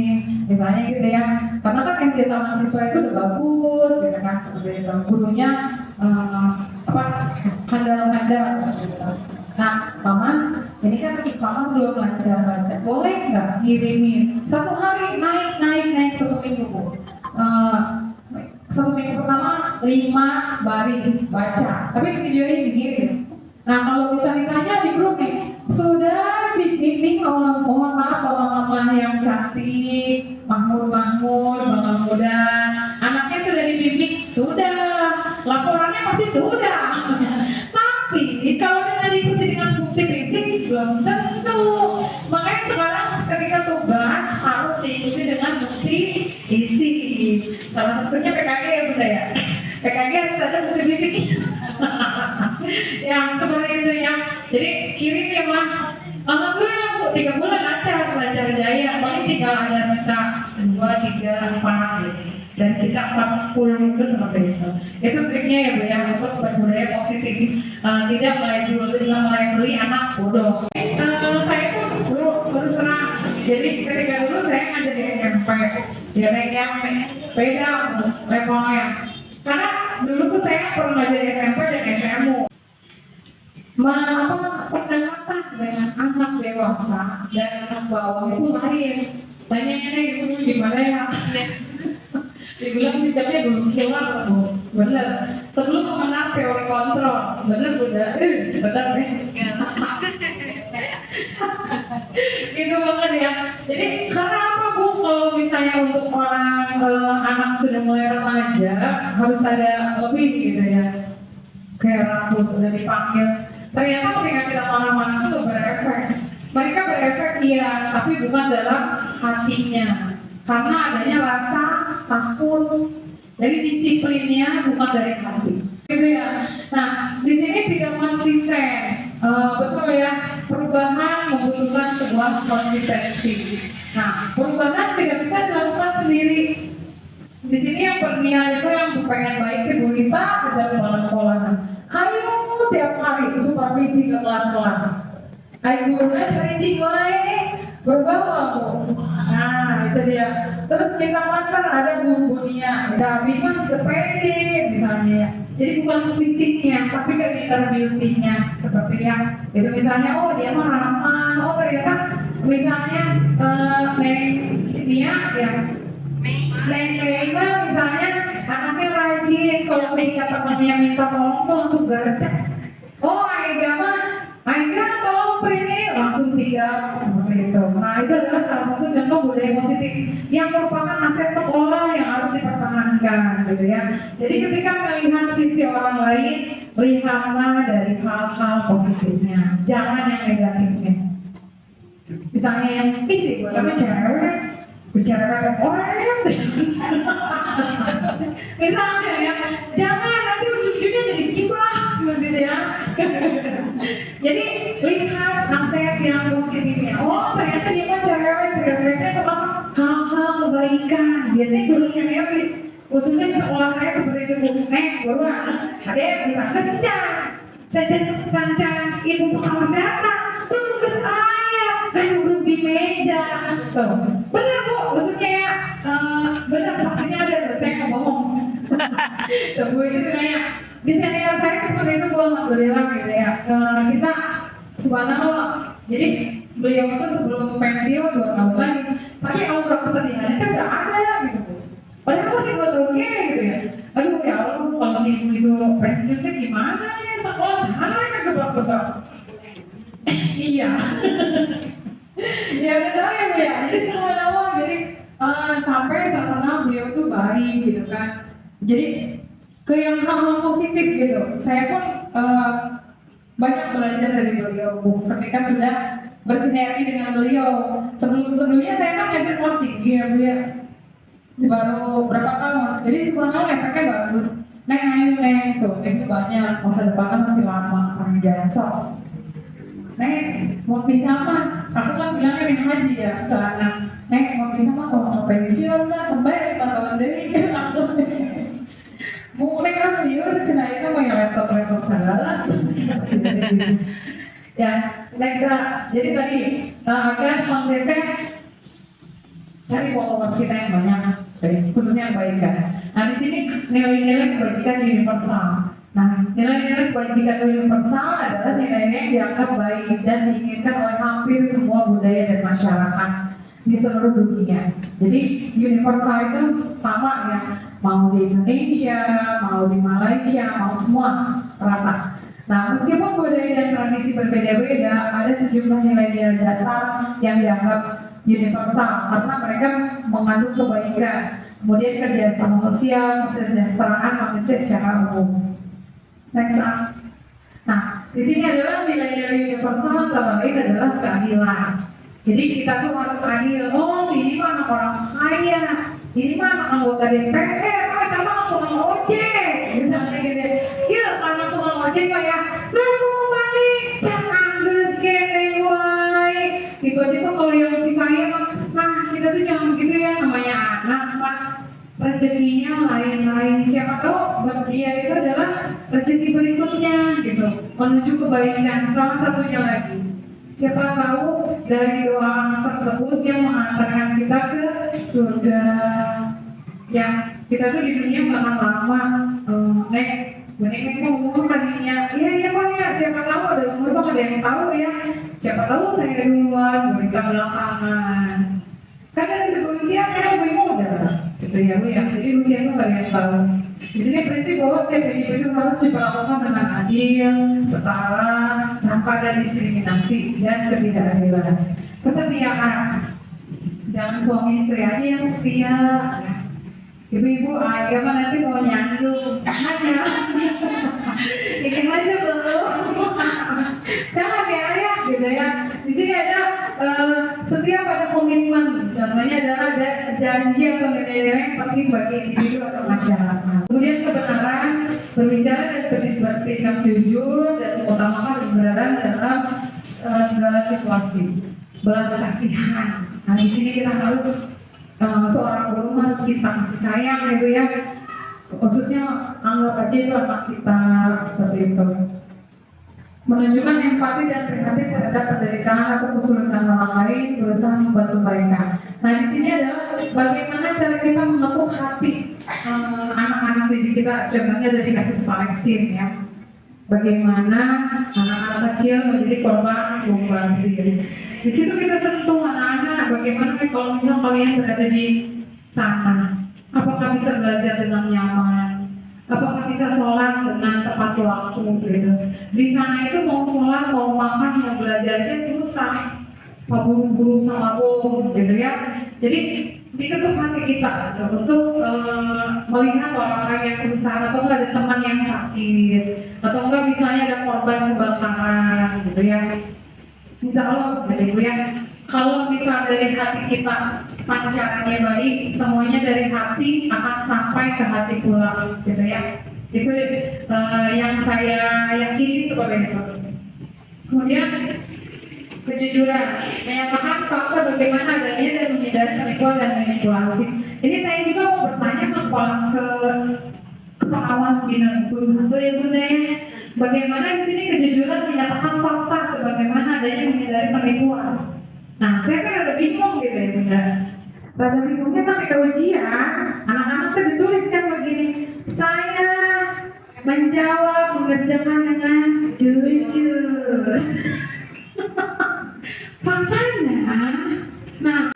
misalnya gitu ya. Karena kan SD taman siswa itu udah bagus, gitu kan, seperti itu. Gurunya handal-handal. Nah, mama, ini kan mama belum belajar baca, boleh nggak ngirimin 1 hari naik 1 minggu Bu. 1 minggu pertama 5 baris baca, tapi di video ini dikirim. Nah, kalau bisa ditanya di grup nih, sudah dibimbing mohon maaf mama-mama yang cantik, makmur-makmur, bangga muda, anaknya sudah dibimbing, sudah, laporannya pasti sudah. Tapi kalau dengan diikuti dengan bukti fisik belum tentu. Makanya sekarang ketika tugas harus diikuti dengan bukti fisik. Salah satunya PKG ya Bunda ya. PKG harus ada bukti fisik. Yang seperti itu ya. Jadi kirim ya mah. Alhamdulillah Bu, 3 bulan lancar jaya. Paling tinggal ada sisa 2, 3, 4 gitu. Dan sisa 40 itu seperti itu. Itu triknya ya Bu ya, untuk berbudaya positif. Tidak mulai dulu dengan mulai beli anak bodoh. Saya tuh dulu terus terang. Jadi ketika dulu saya ngajar di SMP, ya yang beda levelnya. Karena dulu tuh saya pernah ngajar di SMP dan SMU. Pendekatan dengan anak dewasa dan anak bawah itu lain. Tanya-tanya itu gimana ya? Dibilang sistemnya belum keluar Bu. Bener. Sebelum mengenal teori kontrol, bener Bunda. Bener nih. Itu banget ya. Jadi karena apa Bu? Kalau misalnya untuk orang anak sudah mulai remaja harus ada lebih gitu ya. Kayak rambut udah dipanggil. Ternyata ketika kita marah-marah itu berefek. Mereka berefek iya, tapi bukan dalam hatinya. Karena adanya rasa takut. Jadi disiplinnya bukan dari hati. Gitu ya. Nah, di sini tidak konsisten. Betul ya. Perubahan membutuhkan sebuah konsistensi. Nah, perubahan tidak bisa dilakukan sendiri. Di sini yang berniat itu yang pengen baik ke gurita kejar sekolah-sekolahan. Ayo tiap hari supervisi ke kelas-kelas. Ayo gurunya cari wae berbawa bu. Nah itu dia. Terus kita mantan ada bumbunya. Tapi mah kepede misalnya. Jadi bukan fisiknya, tapi kayak beauty-nya. Seperti yang itu misalnya, oh dia mah ramah. Oh ternyata misalnya Nia yang Neng misalnya anaknya rajin. Kalau ketika temannya minta tolong tuh langsung gercep. Oh Aida mah Aida tolong print ini langsung sigap seperti itu. Nah itu adalah salah satu contoh budaya positif yang merupakan aset sekolah yang harus dipertahankan, gitu ya. Jadi ketika melihat sisi orang lain, lihatlah dari hal-hal positifnya, jangan yang negatifnya. Misalnya yang sih gue sama cewek, bicara kayak orang, misalnya ya, jangan nanti ujung-ujungnya jadi gibah, gitu ya. Jadi lihat aset yang positifnya. Oh ternyata dia kan ceweknya itu apa? Hal-hal kebaikan. Biasanya guru senior khususnya di sekolah saya seperti itu bu. Buruan, ada bisa sanca ibu pengawas data, terus saya kan duduk di meja. Tuh, benar bu, maksudnya ya, benar saksinya ada, saya nggak bohong. Tuh bu itu kayak di senior saya seperti itu bu, alhamdulillah gitu ya. Kita subhanallah. Jadi beliau itu sebelum pensiun 2 tahun lagi, tapi aura kesedihannya itu nggak ada gitu bu. Padahal masih 2 tahun gitu ya. Aduh ya Allah, kalau si ibu itu pensiunnya gimana ya, sekolah sana kan gebrak-gebrak. Iya. Ya udah tahu ya bu ya. Jadi subhanallah, jadi sampai terkenal beliau itu baik gitu kan. Jadi ke yang hal-hal positif gitu. Saya pun banyak belajar dari beliau bu. Ketika sudah bersinergi dengan beliau. Sebelumnya saya kan ngajar kelas tinggi ya bu ya. Baru berapa tahun. Jadi subhanallah efeknya bagus. Neng tuh, itu banyak. Masa depannya masih lama, panjang sok. Neng, mau bisa mah? Aku kan bilangnya Neng haji ya ke anak. Neng, mau bisa mah kalau mau pensiun lah, tambah 5 tahun dari aku. Bu, Neng kan liur, cina itu mau yang laptop segala. Ya, next jadi tadi agar konsepnya cari followers kita yang banyak, khususnya yang baik kan. Nah di sini nilai-nilai kebajikan universal. Nah nilai-nilai kebajikan universal adalah nilai-nilai yang dianggap baik dan diinginkan oleh hampir semua budaya dan masyarakat di seluruh dunia. Jadi universal itu sama ya, mau di Indonesia, mau di Malaysia, mau semua rata. Nah, meskipun budaya dan tradisi berbeda-beda, ada sejumlah nilai-nilai dasar yang dianggap universal karena mereka mengandung kebaikan, kemudian kerjasama sosial, kesejahteraan manusia secara umum. Next. Nah, di sini adalah nilai-nilai universal antara lain adalah keadilan. Jadi kita tuh harus adil. Oh, ini mah anak orang kaya, ini mah anak anggota DPR, sama anak tukang ojek, misalnya gitu. Iya, anak tukang ojek mah ya, lalu balik, jangan kene wae. Tiba-tiba kalau yang si kaya mah, nah kita tuh jangan begitu ya, namanya anak mah rezekinya lain-lain. Siapa tahu buat dia itu adalah rezeki berikutnya gitu, menuju kebaikan. Salah satunya lagi, siapa tahu dari doa anak tersebut yang mengantarkan kita ke surga. Yang kita tuh di dunia nggak akan lama. Nek ngomong tadinya, iya pak ya. Siapa tahu ada umur bang, ada yang tahu ya. Siapa tahu saya duluan, mereka belakangan. Kan dari segi usia kan lebih muda, gitu ya bu ya. Jadi usia itu nggak ada yang tahu. Di sini prinsip bahwa setiap individu harus diperlakukan dengan adil, setara, tanpa ada diskriminasi dan ketidakadilan. Kesetiaan, jangan suami istri aja yang setia. Ibu-ibu, ayah mah nanti mau nyandung, jangan ya. Ini aja belum. Jangan ya ayah, gitu ya. Di sini ada setia pada komitmen. Contohnya adalah janji atau nilai-nilai yang penting bagi individu atau masyarakat. Kemudian kebenaran, berbicara dan bersikap jujur dan mengutamakan kebenaran dalam segala situasi. Belas kasihan. Nah di sini kita harus seorang guru harus cinta kasih sayang gitu ya, khususnya anggap aja itu anak kita seperti itu. menunjukkan empati dan prihatin terhadap penderitaan atau kesulitan orang lain, berusaha membantu mereka. Nah, di sini adalah bagaimana cara kita mengetuk hati anak-anak didik kita, contohnya dari kasus Palestina ya. Bagaimana anak-anak kecil menjadi korban bom Brazil. Di situ kita sentuh anak-anak, bagaimana kalau misal kalian berada di sana, apakah bisa belajar dengan nyaman? Apakah bisa sholat dengan tepat waktu gitu? Di sana itu mau sholat, mau makan, mau belajarnya susah, buru-buru sama bom gitu ya. Jadi diketuk hati kita gitu, untuk melihat orang-orang yang kesusahan atau enggak ada teman yang sakit atau enggak misalnya ada korban kebakaran gitu ya. Insya Allah gitu ya. Kalau misal dari hati kita pancarannya baik, semuanya dari hati akan sampai ke hati pula gitu ya. Itu yang saya yakini seperti itu. Kemudian kejujuran, menyatakan fakta bagaimana adanya dan menghindari penipuan dan manipulasi. Ini saya juga mau bertanya ke pengawas bina satu ya Bunda ya. Bagaimana di sini kejujuran menyatakan fakta sebagaimana adanya menghindari penipuan. Nah, saya kan ada bingung gitu ya Bunda. Rada bingungnya ketika ujian, anak-anak tuh dituliskan begini, saya menjawab mengerjakan dengan jujur. Faktanya, nah,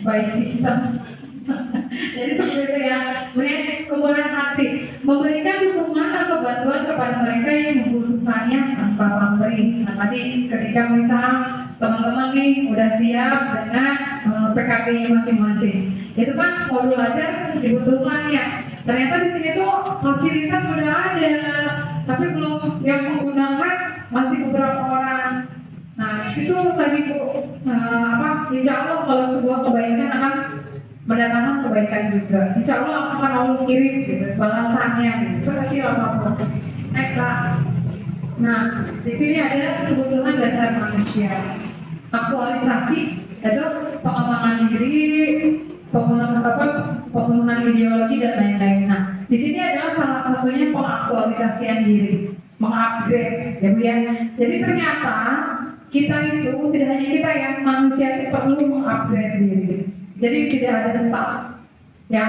baik sistem. Jadi seperti itu ya. Kemudian kemurahan hati, memberikan dukungan atau bantuan kepada mereka yang membutuhkannya tanpa pamrih. Nah, tadi ketika misal teman-teman nih udah siap dengan PKB-nya masing-masing, itu kan mau belajar dibutuhkan ya. Ternyata di sini tuh fasilitas sudah ada, tapi belum yang menggunakan masih beberapa orang. Nah, di situ tadi Bu, insya Allah kalau sebuah kebaikan akan mendatangkan kebaikan juga. Insya Allah akan Allah kirim gitu, balasannya gitu, sekecil apapun. Next. Nah, di sini ada kebutuhan dasar manusia. Aktualisasi itu pengembangan diri, pemenuhan ideologi dan lain-lain. Nah, di sini adalah salah satunya pengaktualisasian diri, mengupgrade, ya Bu ya. Jadi ternyata kita itu tidak hanya kita yang manusia itu perlu mengupgrade diri. Jadi tidak ada stuck, ya.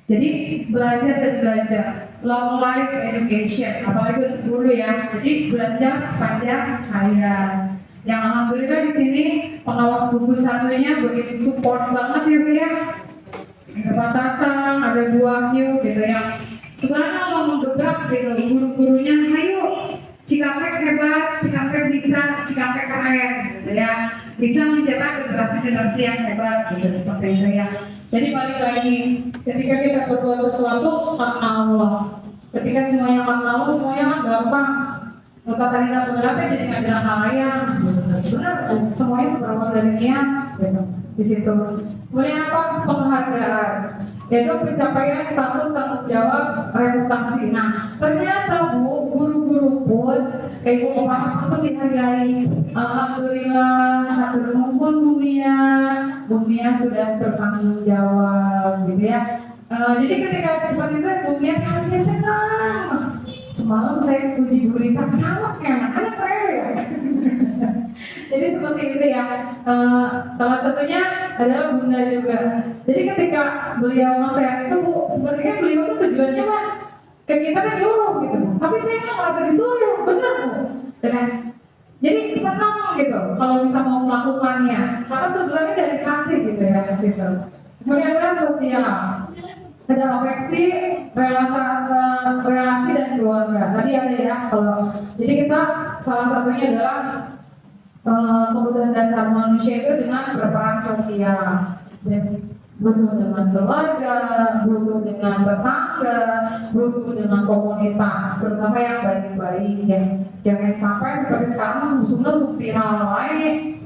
Jadi belajar dan belajar, long life education, apalagi untuk guru ya. Jadi belajar sepanjang hayat. Yang alhamdulillah di sini pengawas buku satunya begitu support banget ya Bu ya. Ada Pak Tatang, ada Bu Wahyu gitu ya. Sebenarnya kalau menggebrak gitu guru-gurunya, ayo Cikampek hebat, Cikampek bisa, Cikampek keren gitu ya. Bisa mencetak generasi-generasi yang hebat gitu seperti itu ya. Jadi balik lagi, ketika kita berbuat sesuatu karena Allah. Ketika semuanya karena Allah, semuanya kan gampang. Kata tadi nggak berapa jadi nggak bilang halayak. Benar, semuanya berawal dari niat gitu. Di situ. Kemudian apa? Penghargaan, yaitu pencapaian status tanggung jawab reputasi. Nah, ternyata Bu, guru-guru pun kayak Bu Muhammad itu dihargai. Alhamdulillah, hatur nuhun Bu Mia sudah bertanggung jawab, gitu ya. Jadi ketika seperti itu Bu Mia hatinya senang. Semalam saya puji gurita sama kayak anak ya. Jadi seperti itu ya. Salah satunya adalah Bunda juga. Jadi ketika beliau nasihat itu Bu, sebenarnya beliau itu tujuannya mah ke kita kan nyuruh gitu. Tapi saya nggak merasa disuruh, benar Bu. Jadi senang gitu kalau bisa mau melakukannya. Karena tujuannya dari hati gitu ya ke situ. Kemudian ada sosial. Ada afeksi, relasi dan keluarga. Tadi ada ya kalau jadi kita salah satunya adalah kebutuhan dasar manusia itu dengan berperan sosial, dan butuh dengan keluarga, butuh dengan tetangga, butuh dengan komunitas, terutama yang baik-baik ya. Jangan sampai seperti sekarang musuhnya spiral lain.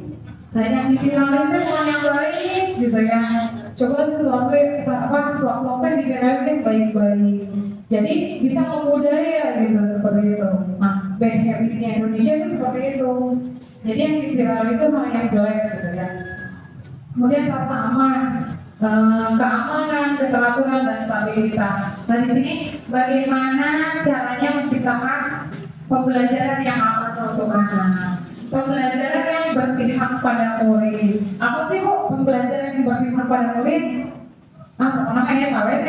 Dan yang diviralin itu bukan yang baik gitu ya. Coba sesuatu yang diviralin baik-baik. Jadi bisa membudaya gitu seperti itu. Nah, bad habitnya Indonesia itu seperti itu. Jadi yang diviralin itu hal yang jelek gitu ya. Kemudian rasa aman, keamanan, keteraturan dan stabilitas. Nah di sini bagaimana caranya menciptakan pembelajaran yang aman untuk anak. Pembelajaran yang berpihak pada murid. Apa sih Bu pembelajaran yang berpihak pada murid? Apa namanya tahu ya?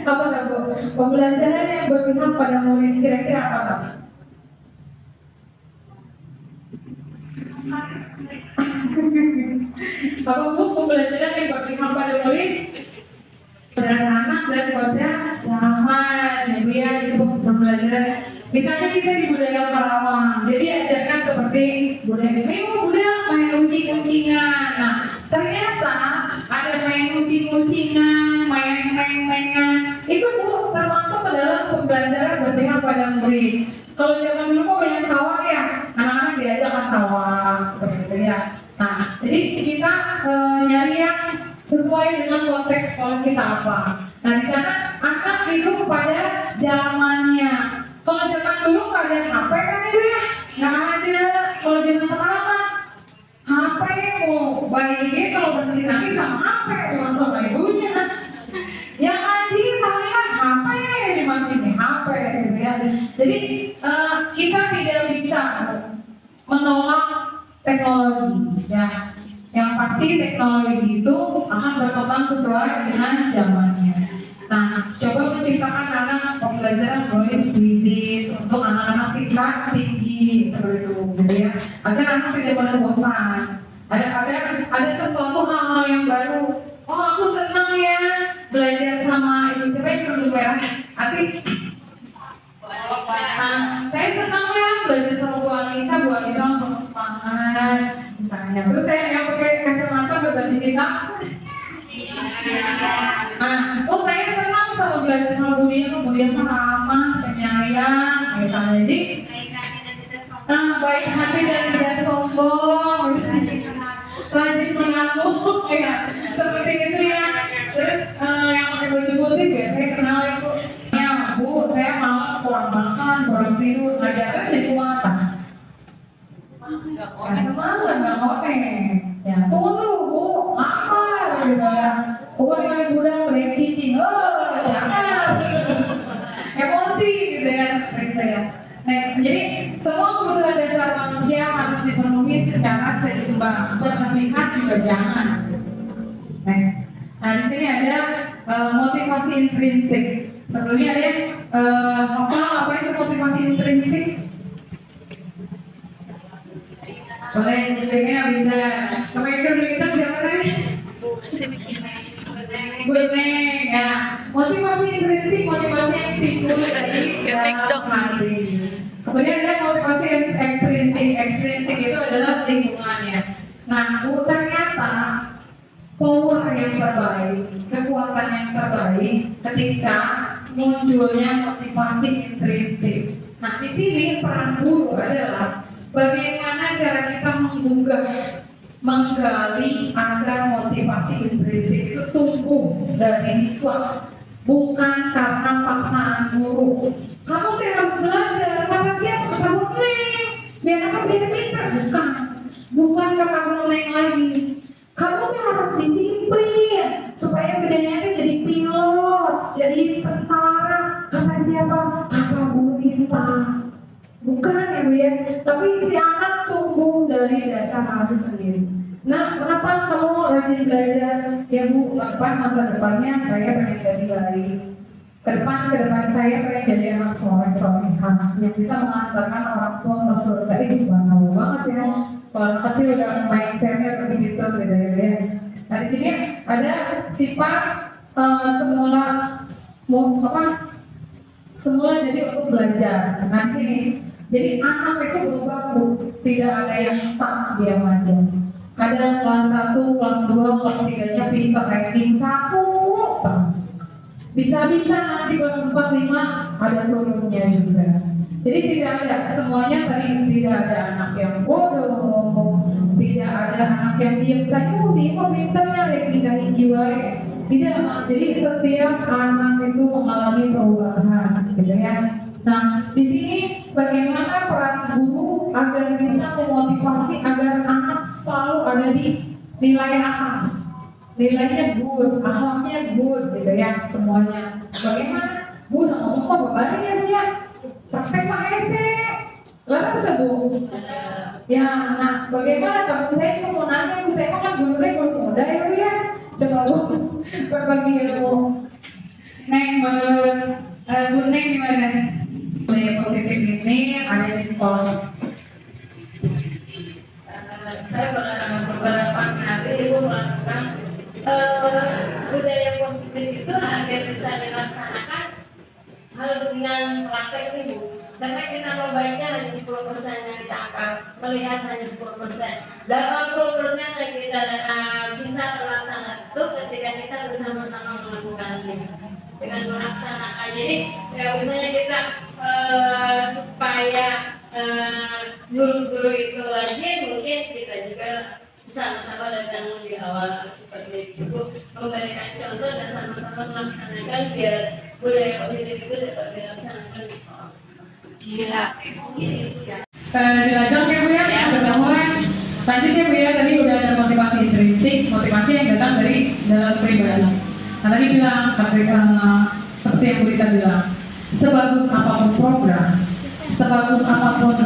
Apa nggak Bu? Pembelajaran yang berpihak pada murid kira-kira apa? Apa Bu pembelajaran yang berpihak pada murid? Pada anak dan pada zaman, ya Bu ya, itu pembelajaran. Misalnya kita di budaya Karawang, jadi ajarkan seperti budaya budaya main uncing-uncingan. Nah, ternyata ada main uncing-uncingan, main-mainan. Itu Bu termasuk ke dalam pembelajaran berpihak pada murid. Kalau zaman dulu kok banyak sawah ya, anak-anak diajak ke sawah seperti itu ya. Nah, jadi kita nyari yang sesuai dengan konteks sekolah kita apa. Nah, di sana anak itu pada zamannya. Kalau zaman dulu nggak ada HP kan Ibu ya? Nggak ada. Kalau zaman sekarang kan HP mau bayi kalau berhenti nangis sama HP bukan sama ibunya. Yang ngaji tahu kan HP dimancing HP gitu ya. Jadi kita tidak bisa menolak teknologi ya. Yang pasti teknologi itu akan berkembang sesuai dengan zamannya. Nah, coba menciptakan anak pembelajaran menulis puisi untuk anak-anak tingkat tinggi seperti itu, gitu ya, agar anak tidak pernah bosan. Agar ada sesuatu hal-hal yang baru. Oh, aku senang ya belajar sama ibu siapa yang perlu merah hati. Saya senang ya belajar sama Bu Anissa untuk semangat. Misalnya, terus saya yang pakai kacamata berbaju hitam. Oh saya senang sama belajar sama Bu Dian mah ramah, penyayang, misalnya jadi. Baik hati dan tidak sombong, rajin mengaku, ya seperti itu ya. Terus yang pakai baju putih ya saya kenal itu. Ya Bu, saya malah kurang makan, kurang tidur, ngajarnya jadi kuatan. Malah nggak koneng, ya tunggu Bu, apa gitu ya. Bukan dengan gudang kayak cicing, jangan emosi gitu ya, gitu ya. Nah, jadi semua kebutuhan dasar manusia harus dipenuhi secara seimbang, berlebihan juga jangan. Nah di sini ada motivasi intrinsik. Sebelumnya ada apa itu motivasi intrinsik? Boleh dipegang bisa. Kemudian kita siapa tadi? Benar, ya. Motivasi intrinsik, motivasi yang timbul dari dalam hati. Kemudian ada motivasi ekstrinsik. Ekstrinsik itu adalah lingkungannya. Nah, ternyata power yang terbaik, kekuatan yang terbaik ketika munculnya motivasi intrinsik. Nah, di sini peran guru adalah bagaimana cara kita menggugah, menggali agar motivasi intrinsik itu tumbuh dari siswa, bukan karena paksaan guru. Kamu harus belajar, kata siapa? Kata Bu Neng, biar apa? Biar pintar, bukan kata Bu Neng lagi. Kamu harus disiplin supaya gedenya jadi pilot, jadi tentara. Kata siapa? Kata Bu Rita. Bukan ya Bu ya, tapi si anak tumbuh dari dasar hati sendiri. Nah, kenapa kamu rajin belajar? Ya Bu, masa depannya saya pengen jadi baik. Ke depan saya pengen jadi anak soleh-solehah yang bisa mengantarkan orang tua ke surga. Subhanallah banget ya. Kalau kecil udah mindsetnya ke situ gitu ya. Nah di sini ada sifat semula jadi untuk belajar. Nah di sini jadi anak itu berubah, tidak ada yang tak dia aja. Ada kelas 1, kelas 2, kelas 3-nya pintar ranking 1 terus. Bisa-bisa nanti kelas 4, 5 ada turunnya juga. Jadi tidak ada semuanya tadi, tidak ada anak yang bodoh, tidak ada anak yang diam saja. Si Ibu pintarnya ranking dari jiwa. Tidak, jadi setiap anak itu mengalami perubahan, gitu ya. Nah, di sini bagaimana peran guru agar bisa memotivasi agar anak selalu ada di nilai atas, nilainya good, akhlaknya good, gitu ya, semuanya. Bagaimana? Bu udah ngomong kok bebannya dia, praktek mah ese, Leres tuh Bu? Ya, nah bagaimana teman saya juga mau nanya, Bu, saya kan gurunya guru muda ya Bu ya. Coba Bu, berbagi ilmu. Neng, menurut Bu Neng gimana? Budaya positif ini ada di sekolah. Saya beberapa kali ibu melakukan budaya positif itu agar bisa dilaksanakan harus dengan praktek ibu. Karena kita membaca hanya 10% yang kita akan melihat hanya 10%. 80% yang kita bisa terlaksana itu ketika kita bersama-sama melakukannya dengan melaksanakan. Jadi misalnya kita supaya guru-guru itu rajin, mungkin kita juga sama-sama datang di awal seperti itu, memberikan contoh dan sama-sama melaksanakan biar budaya positif itu dapat dilaksanakan di sekolah. Dilanjut ya Bu ya, ketahuan. Lanjut ya Bu ya, tadi udah ada motivasi intrinsik, motivasi yang datang dari dalam pribadi. Nah tadi bilang, seperti yang Bu Rita bilang, sebagus apapun program, sebagus apapun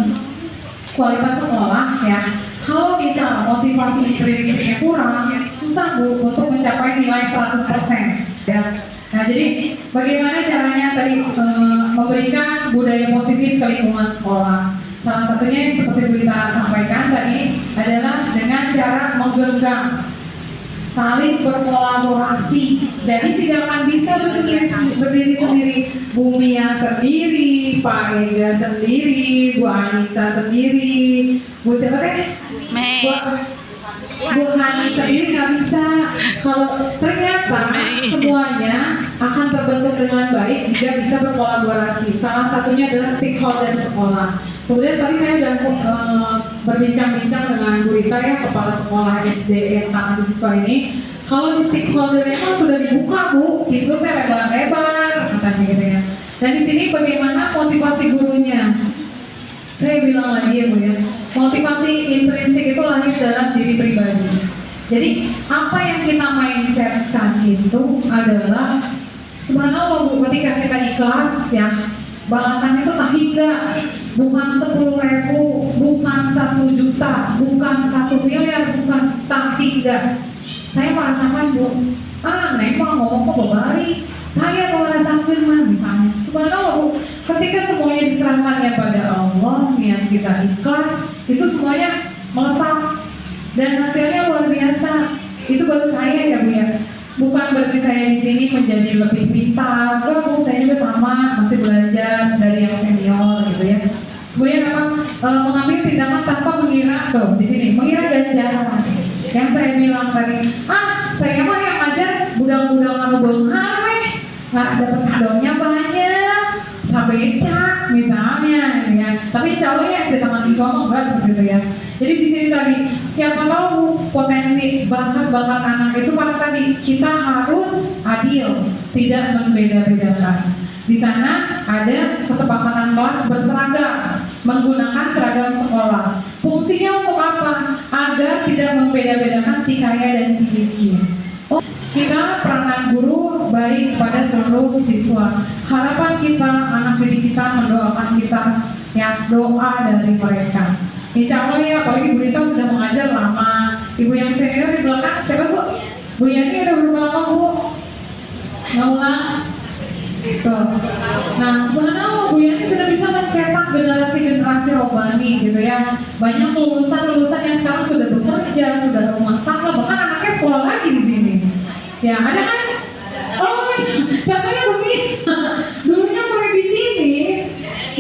kualitas sekolah ya, kalau misal motivasi intrinsiknya kurang, susah Bu untuk mencapai nilai 100% ya. Nah jadi bagaimana caranya tadi memberikan budaya positif ke lingkungan sekolah? Salah satunya yang seperti Bu Rita sampaikan tadi adalah dengan cara menggenggam, saling berkolaborasi. Jadi tidak akan bisa berdiri sendiri. Bu Mia sendiri, Pak Ega sendiri, Bu Anissa sendiri, Bu siapa teh? Bu Hani sendiri nggak bisa. Kalau ternyata semuanya akan terbentuk dengan baik jika bisa berkolaborasi. Salah satunya adalah stakeholder sekolah. Kemudian tadi saya sudah berbincang-bincang dengan Bu Rita ya, kepala sekolah SD yang tangan siswa ini. Kalau di stakeholdernya kan sudah dibuka Bu, pintu teh lebar-lebar katanya gitu ya. Dan di sini bagaimana motivasi gurunya? Saya bilang lagi ya Bu ya, motivasi intrinsik itu lahir dalam diri pribadi. Jadi apa yang kita mindsetkan itu adalah subhanallah Bu, ketika kita ikhlas ya, balasannya itu tahingga, bukan 10.000, bukan 1 juta, bukan 1 miliar, bukan tahingga. Saya merasakan Bu, Neng mau ngomong kok bebari, saya mau merasakan mah misalnya. Subhanallah Bu, ketika semuanya diserahkannya pada Allah, niat kita ikhlas, itu semuanya melesat dan hasilnya luar biasa. Itu baru saya ya Bu ya. Bukan berarti saya di sini menjadi lebih pintar, enggak Bu, saya juga sama, masih belajar dari yang senior gitu ya. Kemudian apa? Mengambil tindakan tanpa mengira tuh di sini, mengira ganjaran. Yang saya bilang tadi, saya mah yang ngajar budang-budang anu beunghar weh, nggak dapat kadonya banyak, sabeca misalnya ya. Tapi insya Allah ya di tangan siswa mah enggak seperti itu ya. Jadi di sini tadi, siapa tahu potensi bakat-bakat anak itu karena tadi kita harus adil, tidak membeda-bedakan. Di sana ada kesepakatan kelas berseragam, menggunakan seragam sekolah. Fungsinya untuk apa? Agar tidak membeda-bedakan si kaya dan si miskin. Kita peranan guru baik kepada seluruh siswa. Harapan kita, anak didik kita mendoakan kita, ya doa dari mereka. Insya Allah ya, apalagi Bu Rita sudah mengajar lama. Ibu yang senior di belakang, siapa Bu? Bu Yani udah berapa lama Bu? Nggak ulang? Tuh. Nah, sebenarnya Bu Yani sudah bisa mencetak generasi-generasi rohani gitu ya. Banyak lulusan-lulusan yang sekarang sudah bekerja, sudah rumah tangga, bahkan anaknya sekolah lagi di sini. Ya, ada kan? Oh, contohnya Bu Mi. Dulunya mulai di sini,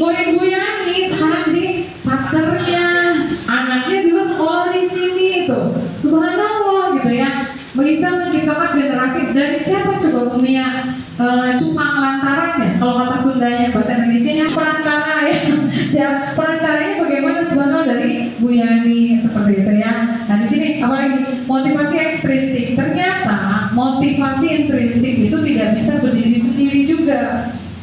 murid Bu Yani sekarang jadi partnernya, anaknya juga sekolah di sini tuh. Subhanallah gitu ya. Bisa menciptakan generasi dari siapa coba Bu Mia? Cupang lantarannya, kalau kata Sundanya, bahasa Indonesianya perantara ya. Perantaranya bagaimana sebenarnya dari Bu Yani seperti itu ya. Nah di sini apalagi motivasi intrinsik. Ternyata motivasi intrinsik itu tidak bisa berdiri sendiri juga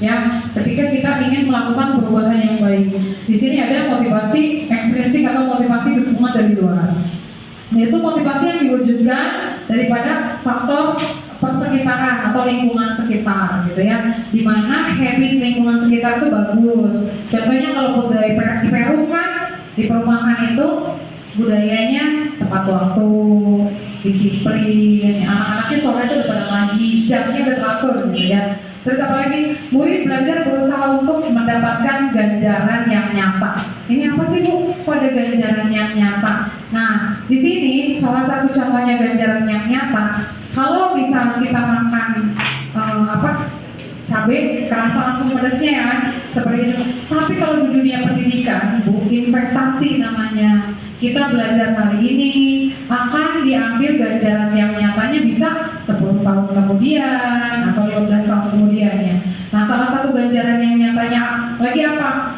ya. Ketika kita ingin melakukan perubahan yang baik, di sini ada motivasi ekstrinsik atau motivasi dukungan dari luar. Yaitu motivasi yang diwujudkan daripada faktor persekitaran atau lingkungan sekitar gitu ya, dimana habit lingkungan sekitar itu bagus. Contohnya kalau budaya di Peru kan, di perumahan itu budayanya tepat waktu, disiplin, anak-anaknya sore itu udah pada ngaji, jamnya udah teratur gitu ya. Terus apalagi murid belajar berusaha untuk mendapatkan ganjaran yang nyata. Ini apa sih Bu? Kok ada ganjaran yang nyata? Nah, di sini salah satu contohnya ganjaran yang nyata. Kalau bisa kita makan cabai kerasa langsung pedasnya ya kan, seperti itu. Tapi kalau di dunia pendidikan, Bu, investasi namanya. Kita belajar hari ini akan diambil ganjaran yang nyatanya bisa 10 tahun kemudian atau 15 tahun kemudiannya. Nah, salah satu ganjaran yang nyatanya lagi apa?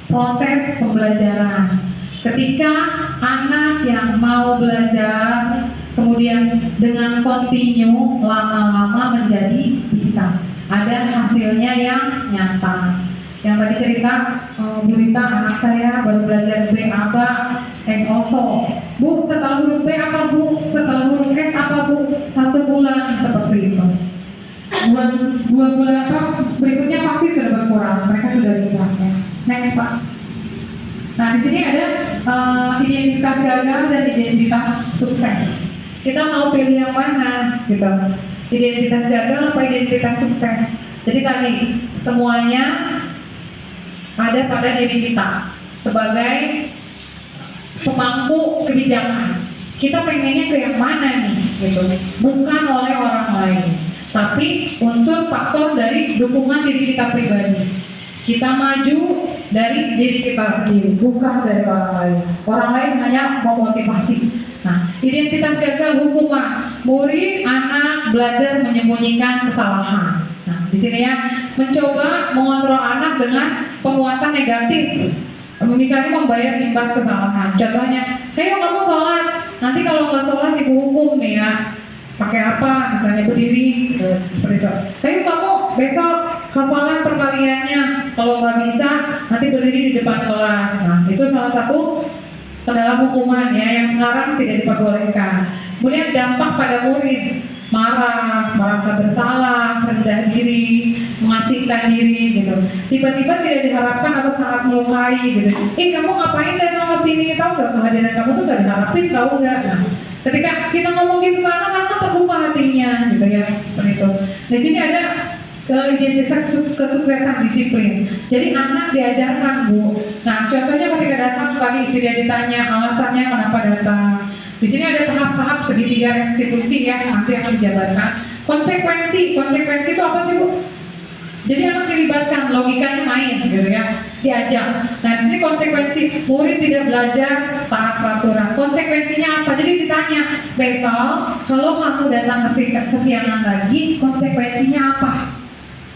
Proses pembelajaran. Ketika anak yang mau belajar kemudian dengan kontinu lama-lama menjadi bisa ada hasilnya yang nyata. Yang tadi cerita Bu Rita, anak saya baru belajar B aba S oso. Bu, setelah huruf B apa Bu? Setelah huruf S apa Bu? 1 bulan seperti itu. Dua bulan apa berikutnya pasti sudah berkurang. Mereka sudah bisa. Ya. Next Pak. Nah di sini ada identitas gagal dan identitas sukses. Kita mau pilih yang mana gitu? Identitas gagal apa identitas sukses? Jadi tadi semuanya ada pada diri kita sebagai pemangku kebijakan. Kita pengennya ke yang mana nih gitu, bukan oleh orang lain, tapi unsur faktor dari dukungan diri kita pribadi. Kita maju dari diri kita sendiri, bukan dari orang lain. Orang lain hanya memotivasi. Nah, identitas gagal hukuman. Murid, anak belajar menyembunyikan kesalahan. Nah, di sini ya, mencoba mengontrol anak dengan penguatan negatif. Misalnya membayar imbas kesalahan. Contohnya, ayo kamu sholat. Nanti kalau nggak sholat ibu hukum nih ya. Pakai apa? Misalnya berdiri. Seperti itu. Ayo kamu besok hafalan perkaliannya. Kalau nggak bisa, nanti berdiri di depan kelas. Nah, itu salah satu ke dalam hukuman ya yang sekarang tidak diperbolehkan. Kemudian dampak pada murid, marah, merasa bersalah, rendah diri, mengasingkan diri gitu. Tiba-tiba tidak diharapkan atau sangat melukai gitu. Kamu ngapain datang ke sini? Tahu nggak kehadiran kamu tuh gak diharapin, tahu nggak? Nah, ketika kita ngomong gitu ke anak terbuka hatinya gitu ya, seperti itu. Di sini ada identitas kesuksesan disiplin. Jadi anak diajarkan Bu. Nah contohnya ketika datang tadi tidak ditanya alasannya kenapa datang. Di sini ada tahap-tahap segitiga restitusi ya nanti akan dijabarkan. Konsekuensi itu apa sih Bu? Jadi anak dilibatkan, logikanya main gitu ya, diajak. Nah di sini konsekuensi murid tidak belajar taat peraturan. Konsekuensinya apa? Jadi ditanya besok kalau kamu datang kesiangan lagi, konsekuensinya apa?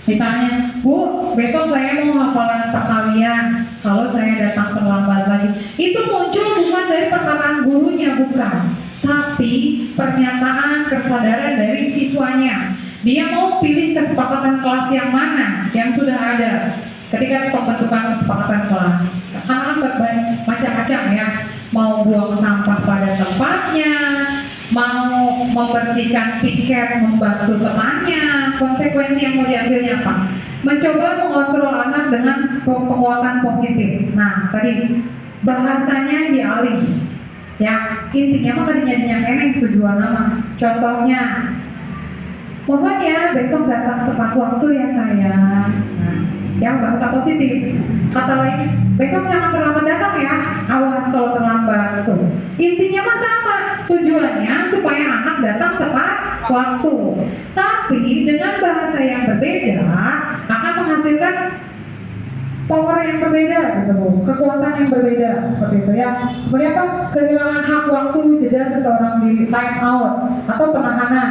Misalnya, Bu, besok saya mau hafalan perkalian. Kalau saya datang terlambat lagi, itu muncul bukan dari perkataan gurunya, bukan, tapi pernyataan kesadaran dari siswanya. Dia mau pilih kesepakatan kelas yang mana, yang sudah ada ketika pembentukan kesepakatan kelas. Karena macam-macam ya, mau buang sampah pada tempatnya, mau membersihkan tiket membantu temannya. Konsekuensi yang mau diambilnya apa? Mencoba mengontrol anak dengan penguatan positif. Nah tadi bahasanya dialih ya, intinya mah tadinya eneng tujuan nama. Contohnya, mohon ya besok datang tepat waktu ya sayang. Nah, yang bahasa positif. Kata lain, besok jangan terlambat datang ya, awas kalau terlambat tuh. Intinya mah sama, tujuannya supaya anak datang tepat waktu. Tapi dengan bahasa yang berbeda akan menghasilkan power yang berbeda gitu, kekuatan yang berbeda seperti itu ya. Kemudian apa? Kehilangan hak waktu jeda seseorang di time out atau penahanan.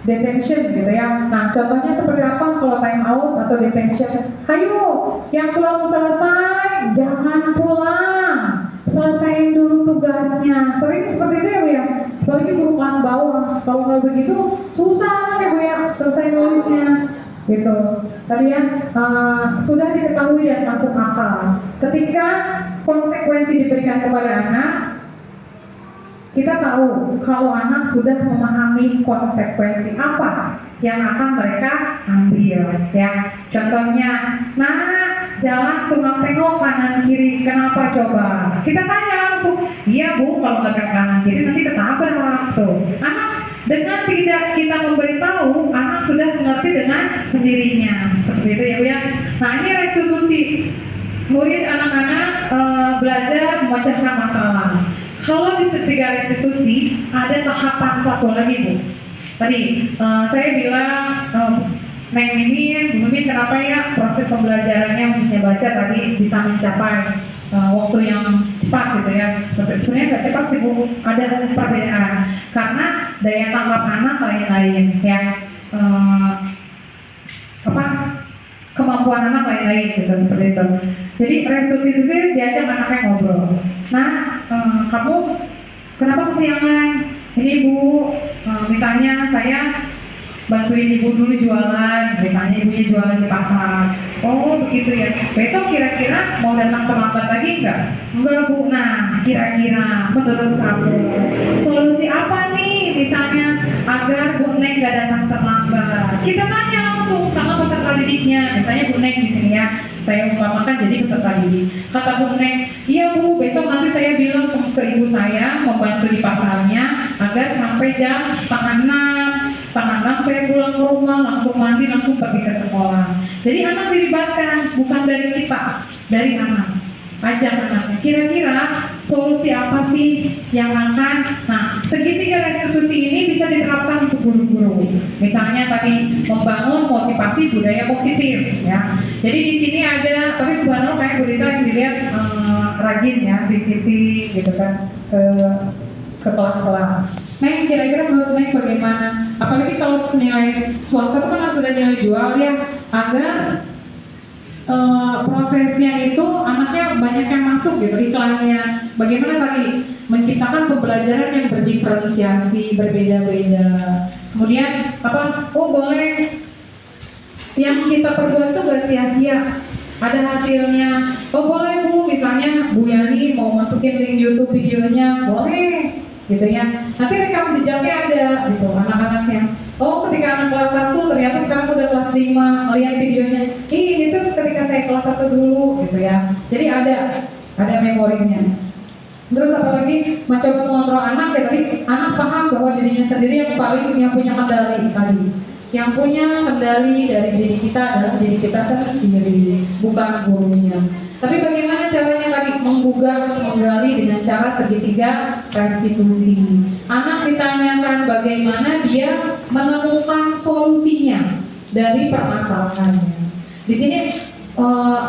Detention gitu ya. Nah contohnya seperti apa kalau time out atau detention? Ayo yang belum selesai jangan pulang, selesaiin dulu tugasnya. Sering seperti itu ya Bu ya. Apalagi guru kelas bawah, kalau nggak begitu susah ya Bu ya selesai nulisnya gitu. Tadi ya sudah diketahui dan masuk akal. Ketika konsekuensi diberikan kepada anak, kita tahu kalau anak sudah memahami konsekuensi apa yang akan mereka ambil, ya. Contohnya, nah jalan tunggang tengok kanan kiri, kenapa coba? Kita tanya langsung, iya bu, kalau nggak ke kanan kiri nanti ketabrak tuh. Anak dengan tidak kita memberitahu, anak sudah mengerti dengan sendirinya, seperti itu ya bu ya. Nah ini restitusi, murid anak-anak belajar memecahkan masalah. Kalau di ketiga restitusi ada tahapan satu lagi bu. Tadi saya bilang Neng Mimin kenapa ya proses pembelajarannya khususnya baca tadi bisa mencapai waktu yang cepat gitu ya. Sebenarnya nggak cepat sih bu, ada perbedaan karena daya tangkap anak lain-lain ya. Kemampuan anak lain-lain gitu seperti itu. Jadi restitusi diajak anaknya ngobrol. Nah, kamu kenapa kesiangan? Ini bu, misalnya saya bantuin ibu dulu jualan, misalnya ibunya jualan di pasar. Oh begitu ya. Besok kira-kira mau datang terlambat lagi enggak? Enggak bu. Nah, kira-kira menurut kamu solusi apa nih misalnya agar Bu Neng gak datang terlambat? Kita tanya langsung sama peserta didiknya. Misalnya Bu Neng di sini ya, saya umpamakan jadi peserta didik. Kata Bu Neng, iya bu, besok nanti saya bilang ke ibu saya membantu di pasarnya agar sampai jam setengah 6 saya pulang ke rumah, langsung mandi, langsung pergi ke sekolah. Jadi anak dilibatkan, bukan dari kita, dari anak. Ajak anaknya, kira-kira solusi apa sih yang akan, nah segitiga restitusi ini bisa diterapkan untuk guru-guru. Misalnya tadi membangun motivasi budaya positif ya. Jadi di sini ada, tapi sebenarnya kayak Bu Rita dilihat rajin ya, visiting gitu kan ke kelas-kelas. Neng, kira-kira menurut Neng bagaimana? Apalagi kalau nilai swasta itu kan harus ada nilai jual ya, agar prosesnya itu anaknya banyak yang masuk gitu iklannya. Bagaimana tadi menciptakan pembelajaran yang berdiferensiasi, berbeda-beda. Kemudian apa? Oh boleh yang kita perbuat itu gak sia-sia, ada hasilnya. Oh boleh bu, misalnya Bu Yani mau masukin link YouTube videonya, boleh gitu ya. Nanti rekam jejaknya ada gitu anak-anaknya. Oh ketika anak kelas 1 ternyata sekarang udah kelas 5, lihat videonya. Ini tuh ketika saya kelas 1 dulu gitu ya. Jadi ada memorinya. Terus apalagi mencoba mengontrol anak ya, tadi anak paham bahwa dirinya sendiri yang punya kendali tadi. Yang punya kendali dari diri kita adalah diri kita sendiri, bukan gurunya. Tapi bagaimana caranya tadi menggali dengan cara segitiga restitusi. Anak ditanyakan bagaimana dia menemukan solusinya dari permasalahannya. Di sini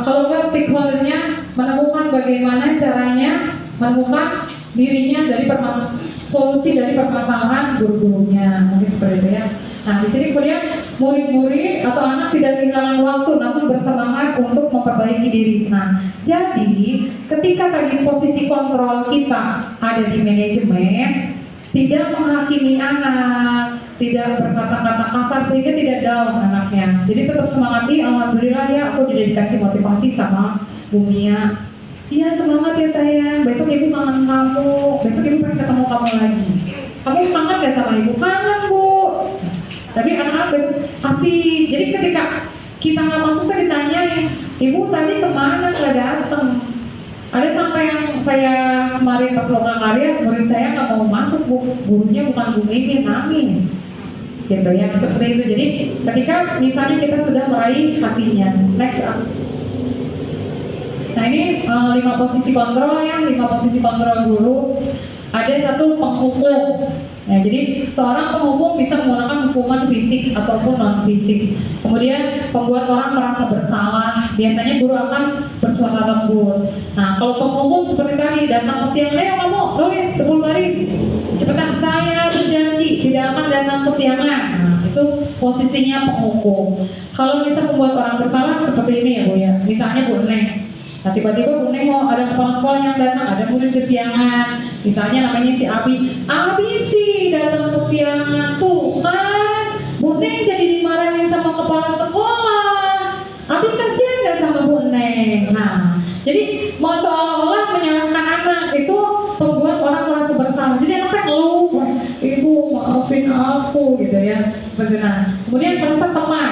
kalau nggak stakeholdernya menemukan bagaimana caranya menemukan dirinya dari solusi dari permasalahan guru-gurunya, mungkin seperti itu ya. Nah, di sini kemudian murid-murid atau anak tidak kehilangan waktu namun bersemangat untuk memperbaiki diri. Nah, jadi ketika tadi posisi kontrol kita ada di manajemen, tidak menghakimi anak, tidak berkata-kata kasar sehingga tidak down anaknya. Jadi tetap semangati, alhamdulillah ya aku dikasih motivasi sama Bu Mia. Iya semangat ya sayang, besok ibu kangen kamu, besok ibu pengen ketemu kamu lagi. Kamu kangen gak sama ibu? Kangen bu. Tapi anak-anak kasih, jadi ketika kita nggak masuk kan ditanyain, ibu tadi kemana nggak datang? Ada sampai yang saya kemarin pas loka karya, murid saya nggak mau masuk bu, gurunya bukan Bu Mimin, nangis. Gitu ya, seperti itu. Jadi ketika misalnya kita sudah meraih hatinya, next up. Nah ini 5 posisi kontrol ya, 5 posisi kontrol guru. Ada satu penghukum. Ya, jadi seorang penghukum bisa menggunakan hukuman fisik ataupun non fisik. Kemudian membuat orang merasa bersalah. Biasanya guru akan bersuara lembut. Nah, kalau penghukum seperti tadi datang ke siang, Leo kamu nulis 10 baris. Cepetan, saya berjanji tidak akan datang kesiangan. Nah, itu posisinya penghukum. Kalau bisa membuat orang bersalah seperti ini ya Bu ya. Misalnya Bu Neng. Nah tiba-tiba Bu Neng mau ada kepala sekolah yang datang, ada murid kesiangan. Misalnya namanya si Abi sih datang kesiangan tuh kan. Bu Neng jadi dimarahin sama kepala sekolah. Abi kasihan gak sama Bu Neng? Nah, jadi mau seolah-olah menyalahkan anak itu membuat orang merasa bersalah. salah. Jadi anaknya ngeluh, "Wah, ibu maafin aku," gitu ya. Sebenarnya. Kemudian merasa teman,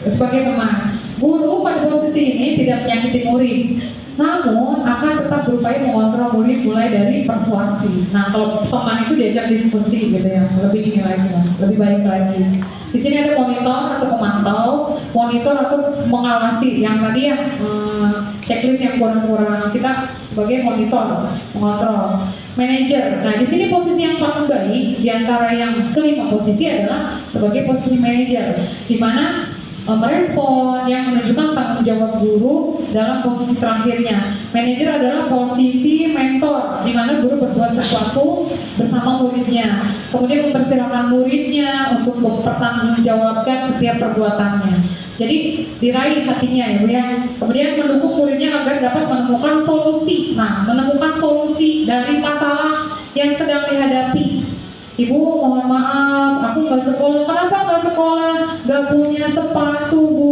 sebagai teman. Guru pada posisi ini tidak menyakiti murid, namun akan tetap berupaya mengontrol murid mulai dari persuasi. Nah, kalau teman itu diajak diskusi gitu ya, lebih ini lagi, lebih baik lagi. Di sini ada monitor atau pemantau, monitor atau mengawasi. Yang tadi yang checklist yang kurang-kurang, kita sebagai monitor, mengontrol. Manager. Nah, di sini posisi yang paling baik di antara yang kelima posisi adalah sebagai posisi manager, di mana merespon yang menunjukkan tanggung jawab guru dalam posisi terakhirnya. Manajer adalah posisi mentor, di mana guru berbuat sesuatu bersama muridnya, kemudian mempersilahkan muridnya untuk mempertanggungjawabkan setiap perbuatannya. Jadi diraih hatinya ya Bu ya. Kemudian mendukung muridnya agar dapat menemukan solusi. Nah, menemukan solusi dari masalah yang sedang dihadapi. "Ibu, mohon maaf, aku nggak sekolah." "Kenapa nggak sekolah?" "Nggak punya sepatu, Bu,"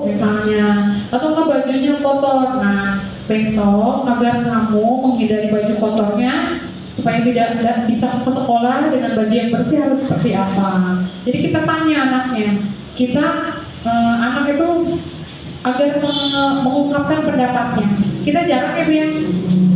misalnya. Atau nggak, "bajunya kotor." Nah, besok agar kamu menghindari baju kotornya, supaya tidak bisa ke sekolah dengan baju yang bersih harus seperti apa. Jadi kita tanya anaknya, anak itu agar mengungkapkan pendapatnya. Kita jarang ya Bu ya,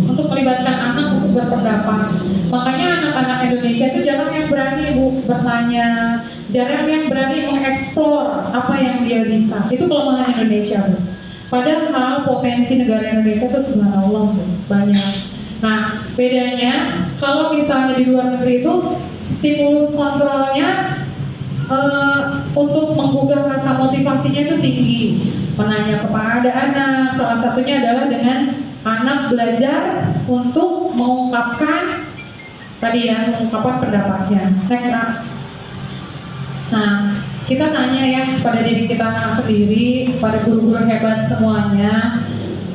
untuk melibatkan anak untuk berpendapat. Makanya anak-anak Indonesia itu jarang yang berani Bu bertanya, jarang yang berani mengeksplor apa yang dia bisa. Itu kelemahan Indonesia Bu. Padahal potensi negara Indonesia itu subhanallah Bu, banyak. Nah, bedanya kalau misalnya di luar negeri itu stimulus kontrolnya untuk menggugah rasa motivasinya itu tinggi. Menanya kepada anak, salah satunya adalah dengan anak belajar untuk mengungkapkan tadi ya, mengungkapkan pendapatnya. Next. Nah, kita tanya ya pada diri kita sendiri, pada guru-guru hebat semuanya,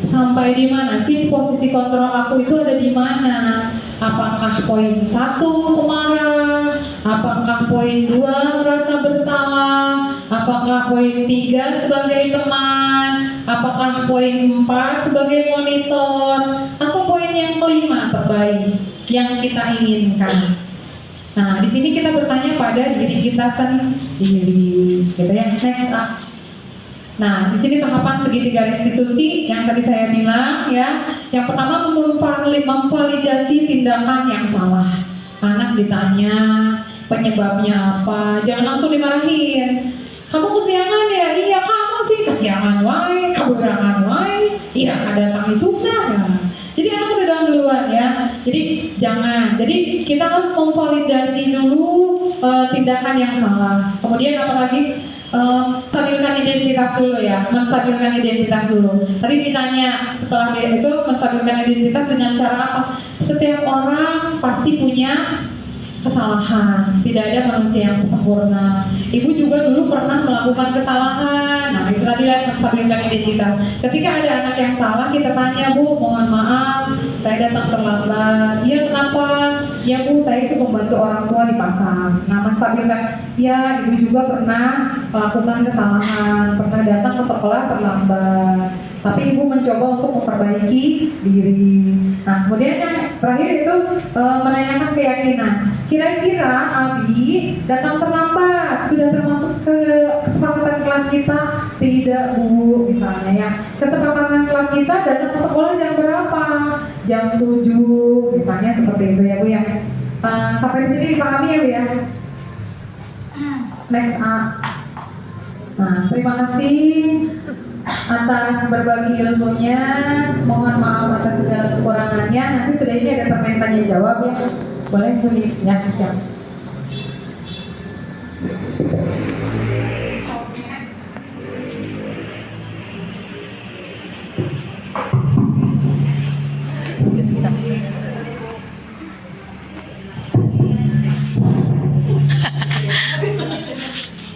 sampai di mana sih posisi kontrol aku itu ada di mana? Apakah poin 1 pemarah? Apakah poin 2 merasa bersalah? Apakah poin 3 sebagai teman? Apakah poin 4 sebagai monitor? Atau poin yang kelima terbaik yang kita inginkan? Nah, di sini kita bertanya pada diri kita sendiri, gitu ya. Next up. Nah, di sini tahapan segitiga restitusi yang tadi saya bilang ya. Yang pertama memvalidasi tindakan yang salah. Anak ditanya penyebabnya apa, jangan langsung dimarahin. "Kamu kesiangan ya?" "Iya, kamu sih kesiangan wae, keberangan wae, iya ada kami suka ya." Jadi anak udah dalam duluan ya. Jadi jangan. Jadi kita harus memvalidasi dulu tindakan yang salah. Kemudian apalagi menstabilkan identitas dulu ya, menstabilkan identitas dulu. Tadi ditanya setelah dia itu menstabilkan identitas dengan cara apa? Setiap orang pasti punya kesalahan, tidak ada manusia yang sempurna. Ibu juga dulu pernah melakukan kesalahan. Nah, itu tadi lah menstabilkan identitas. Ketika ada anak yang salah, kita tanya, "Bu, mohon maaf, saya datang terlambat." "Iya, kenapa?" "Ya Bu, saya itu membantu orang tua di pasar." Nah, menstabilkan, "Ya, Ibu juga pernah melakukan kesalahan, pernah datang ke sekolah terlambat, tapi Ibu mencoba untuk memperbaiki diri." Nah, kemudian yang terakhir itu menanyakan keyakinan. Kira-kira Abi datang terlambat sudah termasuk ke kesepakatan kelas kita? "Tidak Bu," misalnya ya. "Kesepakatan kelas kita datang ke sekolah jam berapa?" "Jam 7," misalnya seperti itu ya Bu ya. Sampai di sini dipahami ya Bu ya. Next up. Nah, terima kasih atas berbagi ilmunya. Mohon maaf atas segala kekurangannya. Nanti sudah ini ada permen tanya jawab ya. Boleh Bu ya, siap.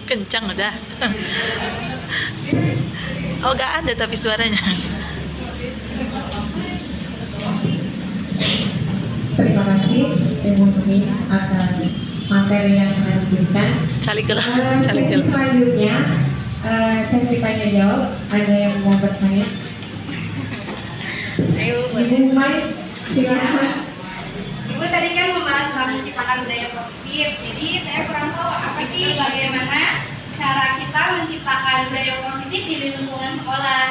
Kencang udah. Oh, gak ada tapi suaranya. Terima kasih Ibu Nuni atas materi yang diberikan. Sesi selanjutnya sesi tanya jawab. Ada yang mau bertanya? Ayo, Ibu Mai, silakan. Ibu tadi kan membahas tentang menciptakan budaya positif. Jadi saya kurang tahu apa sih bagaimana cara kita menciptakan budaya positif di lingkungan sekolah.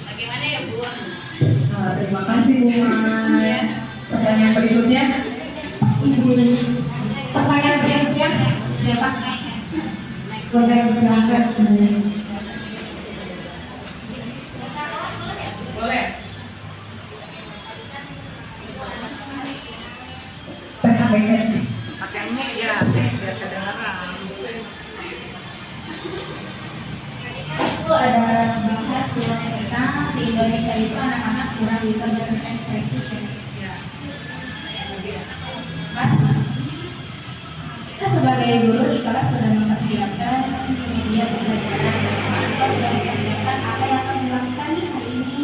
Bagaimana ya Bu? Terima kasih Bu Mai. Pertanyaan berikutnya. Pertanyaan berikutnya siapa? Boleh silakan. Boleh. Pakainya ya, biar kedengaran. Itu ada bahas bahwa kita di Indonesia itu anak-anak kurang bisa berekspresi ya. Kan? Kita sebagai guru di kelas sudah mempersiapkan media pembelajaran, kita sudah mempersiapkan apa yang akan dilakukan hari ini.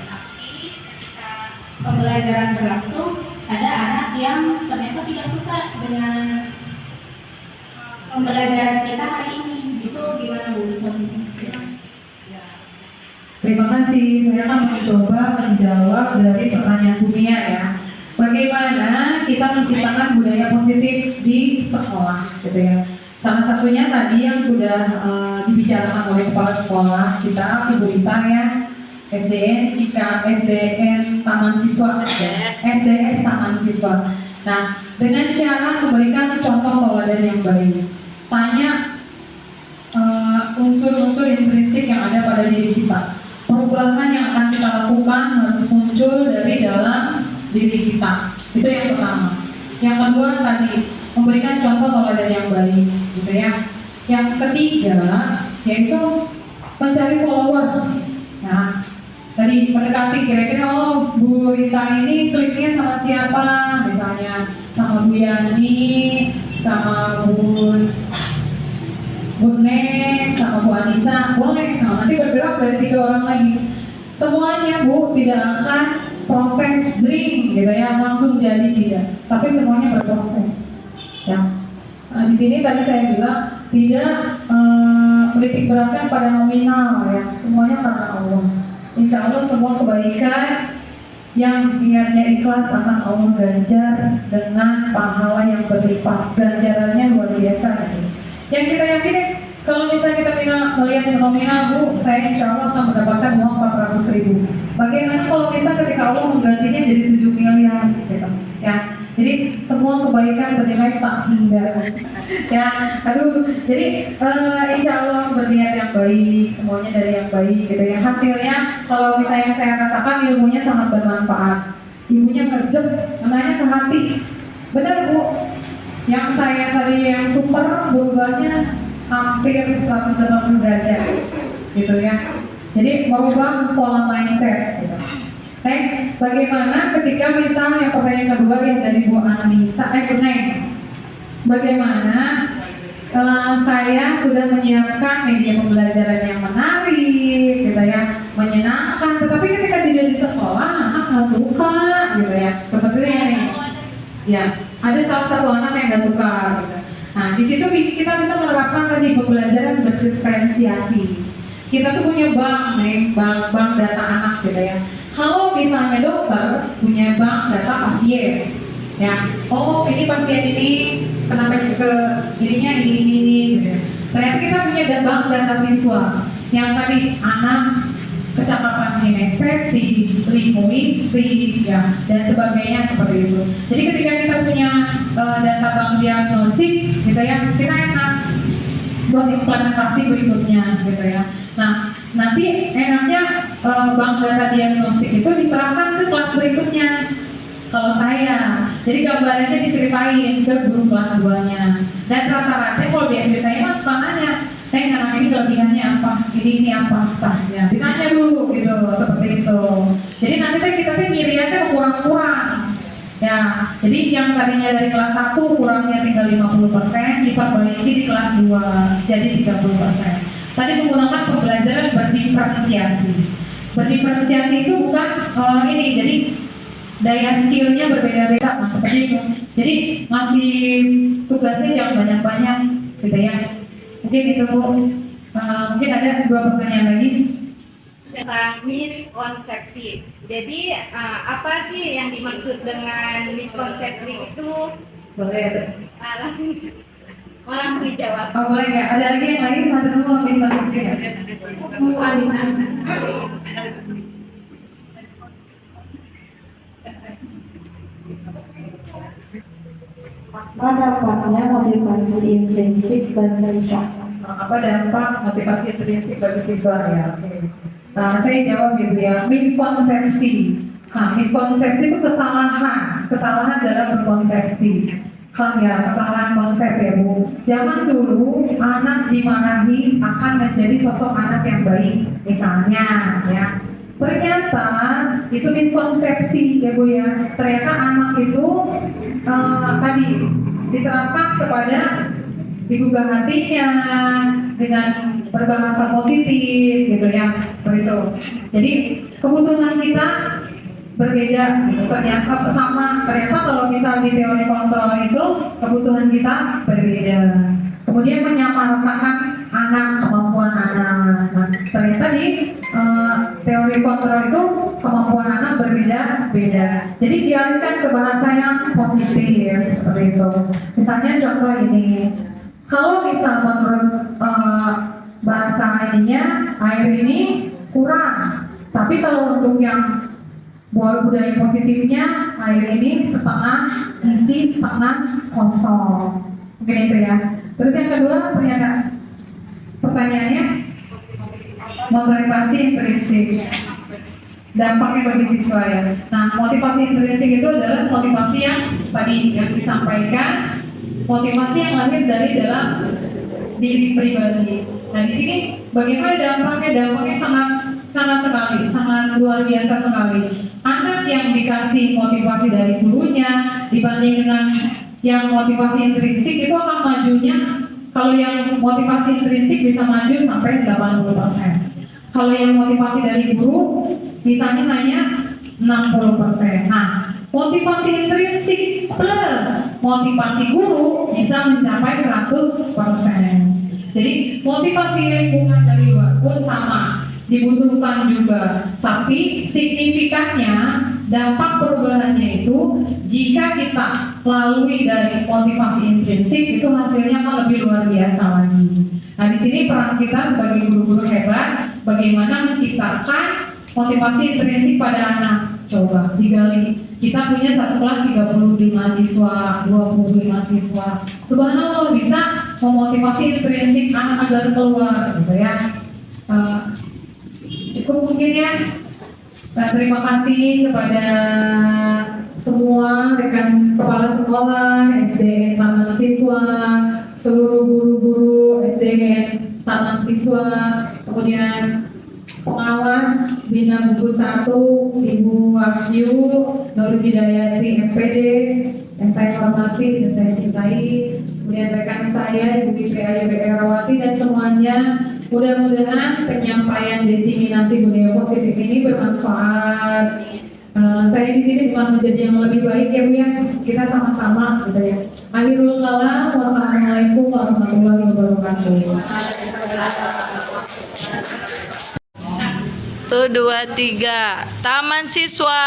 Tapi ketika pembelajaran berlangsung, ada anak yang ternyata tidak suka dengan pembelajaran kita hari ini. Itu gimana Bu solusinya? Terima kasih. Saya akan mencoba menjawab dari pertanyaan dunia ya. Bagaimana kita menciptakan budaya positif di sekolah, gitu ya. Salah satunya tadi yang sudah dibicarakan oleh kepala sekolah kita, Ibu Rita ya. SDN jika SDN Taman Siswa, SDS Taman Siswa. Nah, dengan cara memberikan contoh teladan yang baik. Tanya unsur-unsur intrinsik yang ada pada diri kita. Perubahan yang akan kita lakukan harus muncul dari dalam diri kita. Itu yang pertama. Yang kedua tadi memberikan contoh teladan yang baik, gitu ya. Yang ketiga yaitu mencari followers. Nah, tadi mendekati kira-kira oh Bu Rita ini kliknya sama siapa? Misalnya sama Bu Yani, sama Bu Neng, sama Bu Anissa, boleh. Nah, nanti bergerak dari 3 orang lagi. Semuanya Bu tidak akan proses dream gitu ya, langsung jadi tidak. Tapi semuanya berproses. Ya. Nah, di sini tadi saya bilang tidak menitik beratkan pada nominal ya, semuanya karena Allah. Insya Allah semua kebaikan yang niatnya ikhlas akan Allah ganjar dengan pahala yang berlipat. Ganjarannya luar biasa gitu. Yang kita yakini kalau misalnya kita melihat nominal Bu, saya insya Allah akan mendapatkan uang 400.000. Bagaimana kalau misalnya ketika Allah menggantinya jadi 7 miliar gitu ya. Jadi semua kebaikan bernilai tak hingga ya. Aduh, jadi insya Allah berniat yang baik, semuanya dari yang baik gitu ya. Hasilnya kalau misalnya saya rasakan ilmunya sangat bermanfaat. Ibunya ngedep, namanya ke hati. Benar Bu, yang saya tadi yang super berubahnya hampir 180 derajat gitu ya. Jadi merubah pola mindset gitu. Next, bagaimana ketika misalnya pertanyaan kedua yang dari Bu Anissa, Bu Neng, bagaimana saya sudah menyiapkan media pembelajaran yang menarik, gitu ya, menyenangkan, tetapi ketika dia di sekolah anak nggak suka, gitu ya, seperti ini, ya, ada salah satu anak yang nggak suka, gitu. Nah, di situ kita bisa menerapkan tadi pembelajaran berdiferensiasi. Kita tuh punya bank nih, bank data anak, gitu ya. Kalau misalnya dokter punya bank data pasien, ya, oh ini pasien ini kenapa ke dirinya ini, gitu. Ternyata kita punya bank data siswa yang tadi anak kecakapan kinestetik, linguistik, ya, dan sebagainya seperti itu. Jadi ketika kita punya data bank diagnostik, gitu ya, kita enak buat implementasi berikutnya, gitu ya. Nah, nanti enaknya bank data diagnostik itu diserahkan ke kelas berikutnya. Kalau saya, jadi gambarannya diceritain ke guru kelas 2-nya. Dan rata-rata kalau biasanya mas suka nanya, anak ini kelebihannya apa? Ini apa? Ya, ditanya dulu gitu, seperti itu. Jadi nanti kita ngiriannya kurang-kurang. Ya, jadi yang tadinya dari kelas 1 kurangnya tinggal 50%, diperbaiki di kelas 2 jadi 30%. Tadi menggunakan pembelajaran berdiferensiasi. Berdiferensiasi itu bukan ini, jadi daya skillnya berbeda-beda, nah, seperti itu. Jadi masih tugasnya jangan banyak-banyak, gitu ya. Mungkin itu Bu. Mungkin ada 2 pertanyaan lagi. tentang miskonsepsi. Jadi apa sih yang dimaksud dengan miskonsepsi itu? Boleh. Langsung dijawab. Oh boleh nggak? Ada lagi yang lain? Satu dulu bisa ya. Bu Anissa. Apa dampaknya motivasi intrinsik bagi siswa? Apa dampak motivasi intrinsik bagi siswa ya? Oke. Nah, saya jawab ya Bu ya. Miskonsepsi. Nah, miskonsepsi itu kesalahan dalam berkonsepsi. Kesalahan konsep ya Bu. Zaman dulu anak dimarahi akan menjadi sosok anak yang baik, misalnya ya. Ternyata itu miskonsepsi ya Bu ya. Ternyata anak itu tadi diterapkan kepada digugah hatinya dengan berbahasa positif gitu ya, seperti itu. Jadi kebutuhan kita berbeda gitu. Ternyata kalau misal di teori kontrol itu kebutuhan kita berbeda. Kemudian menyamaratakan kemampuan anak. Nah, ternyata di teori kontrol itu kemampuan anak berbeda-beda. Jadi dialihkan ke bahasa yang positif seperti itu. Misalnya contoh ini, kalau misal menurut bahasa ininya air ini kurang, tapi kalau untuk yang budaya positifnya air ini setengah isi setengah kosong, mungkin itu ya. Terus yang kedua pertanyaannya motivasi intrinsik, dampaknya bagi siswa ya. Nah, motivasi intrinsik itu adalah motivasi yang tadi yang disampaikan, motivasi yang lahir dari dalam diri pribadi. Nah, di sini bagaimana dampaknya? Dampaknya sangat luar biasa sekali. Anak yang dikasih motivasi dari gurunya dibanding dengan yang motivasi intrinsik itu akan majunya. Kalau yang motivasi intrinsik bisa maju sampai 80%. Kalau yang motivasi dari guru misalnya hanya 60%. Nah, motivasi intrinsik plus motivasi guru bisa mencapai 100%. Jadi motivasi lingkungan dari luar pun sama, dibutuhkan juga. Tapi signifikannya dampak perubahannya itu jika kita lalui dari motivasi intrinsik itu hasilnya akan lebih luar biasa lagi. Nah, di sini peran kita sebagai guru-guru hebat bagaimana menciptakan motivasi intrinsik pada anak. Coba digali. Kita punya satu kelas 35 siswa, 20 mahasiswa. Subhanallah bisa memotivasi intrinsik anak agar keluar gitu ya. Cukup mungkin ya. Terima kasih kepada semua rekan kepala sekolah, SDN Taman Siswa, seluruh guru-guru SDN Taman Siswa, kemudian pengawas Bina Buku 1, Ibu Wahyu Nur Hidayati MPD yang saya hormati dan saya cintai, kemudian rekan saya Ibu Fitri Ayu Erawati dan semuanya. Mudah-mudahan penyampaian desiminasi budaya positif ini bermanfaat. Saya di sini bukan menjadi yang lebih baik ya Bu ya, kita sama-sama gitu ya. Akhirul kalam, wassalamualaikum warahmatullahi wabarakatuh. 1, 2, 3. Taman Siswa.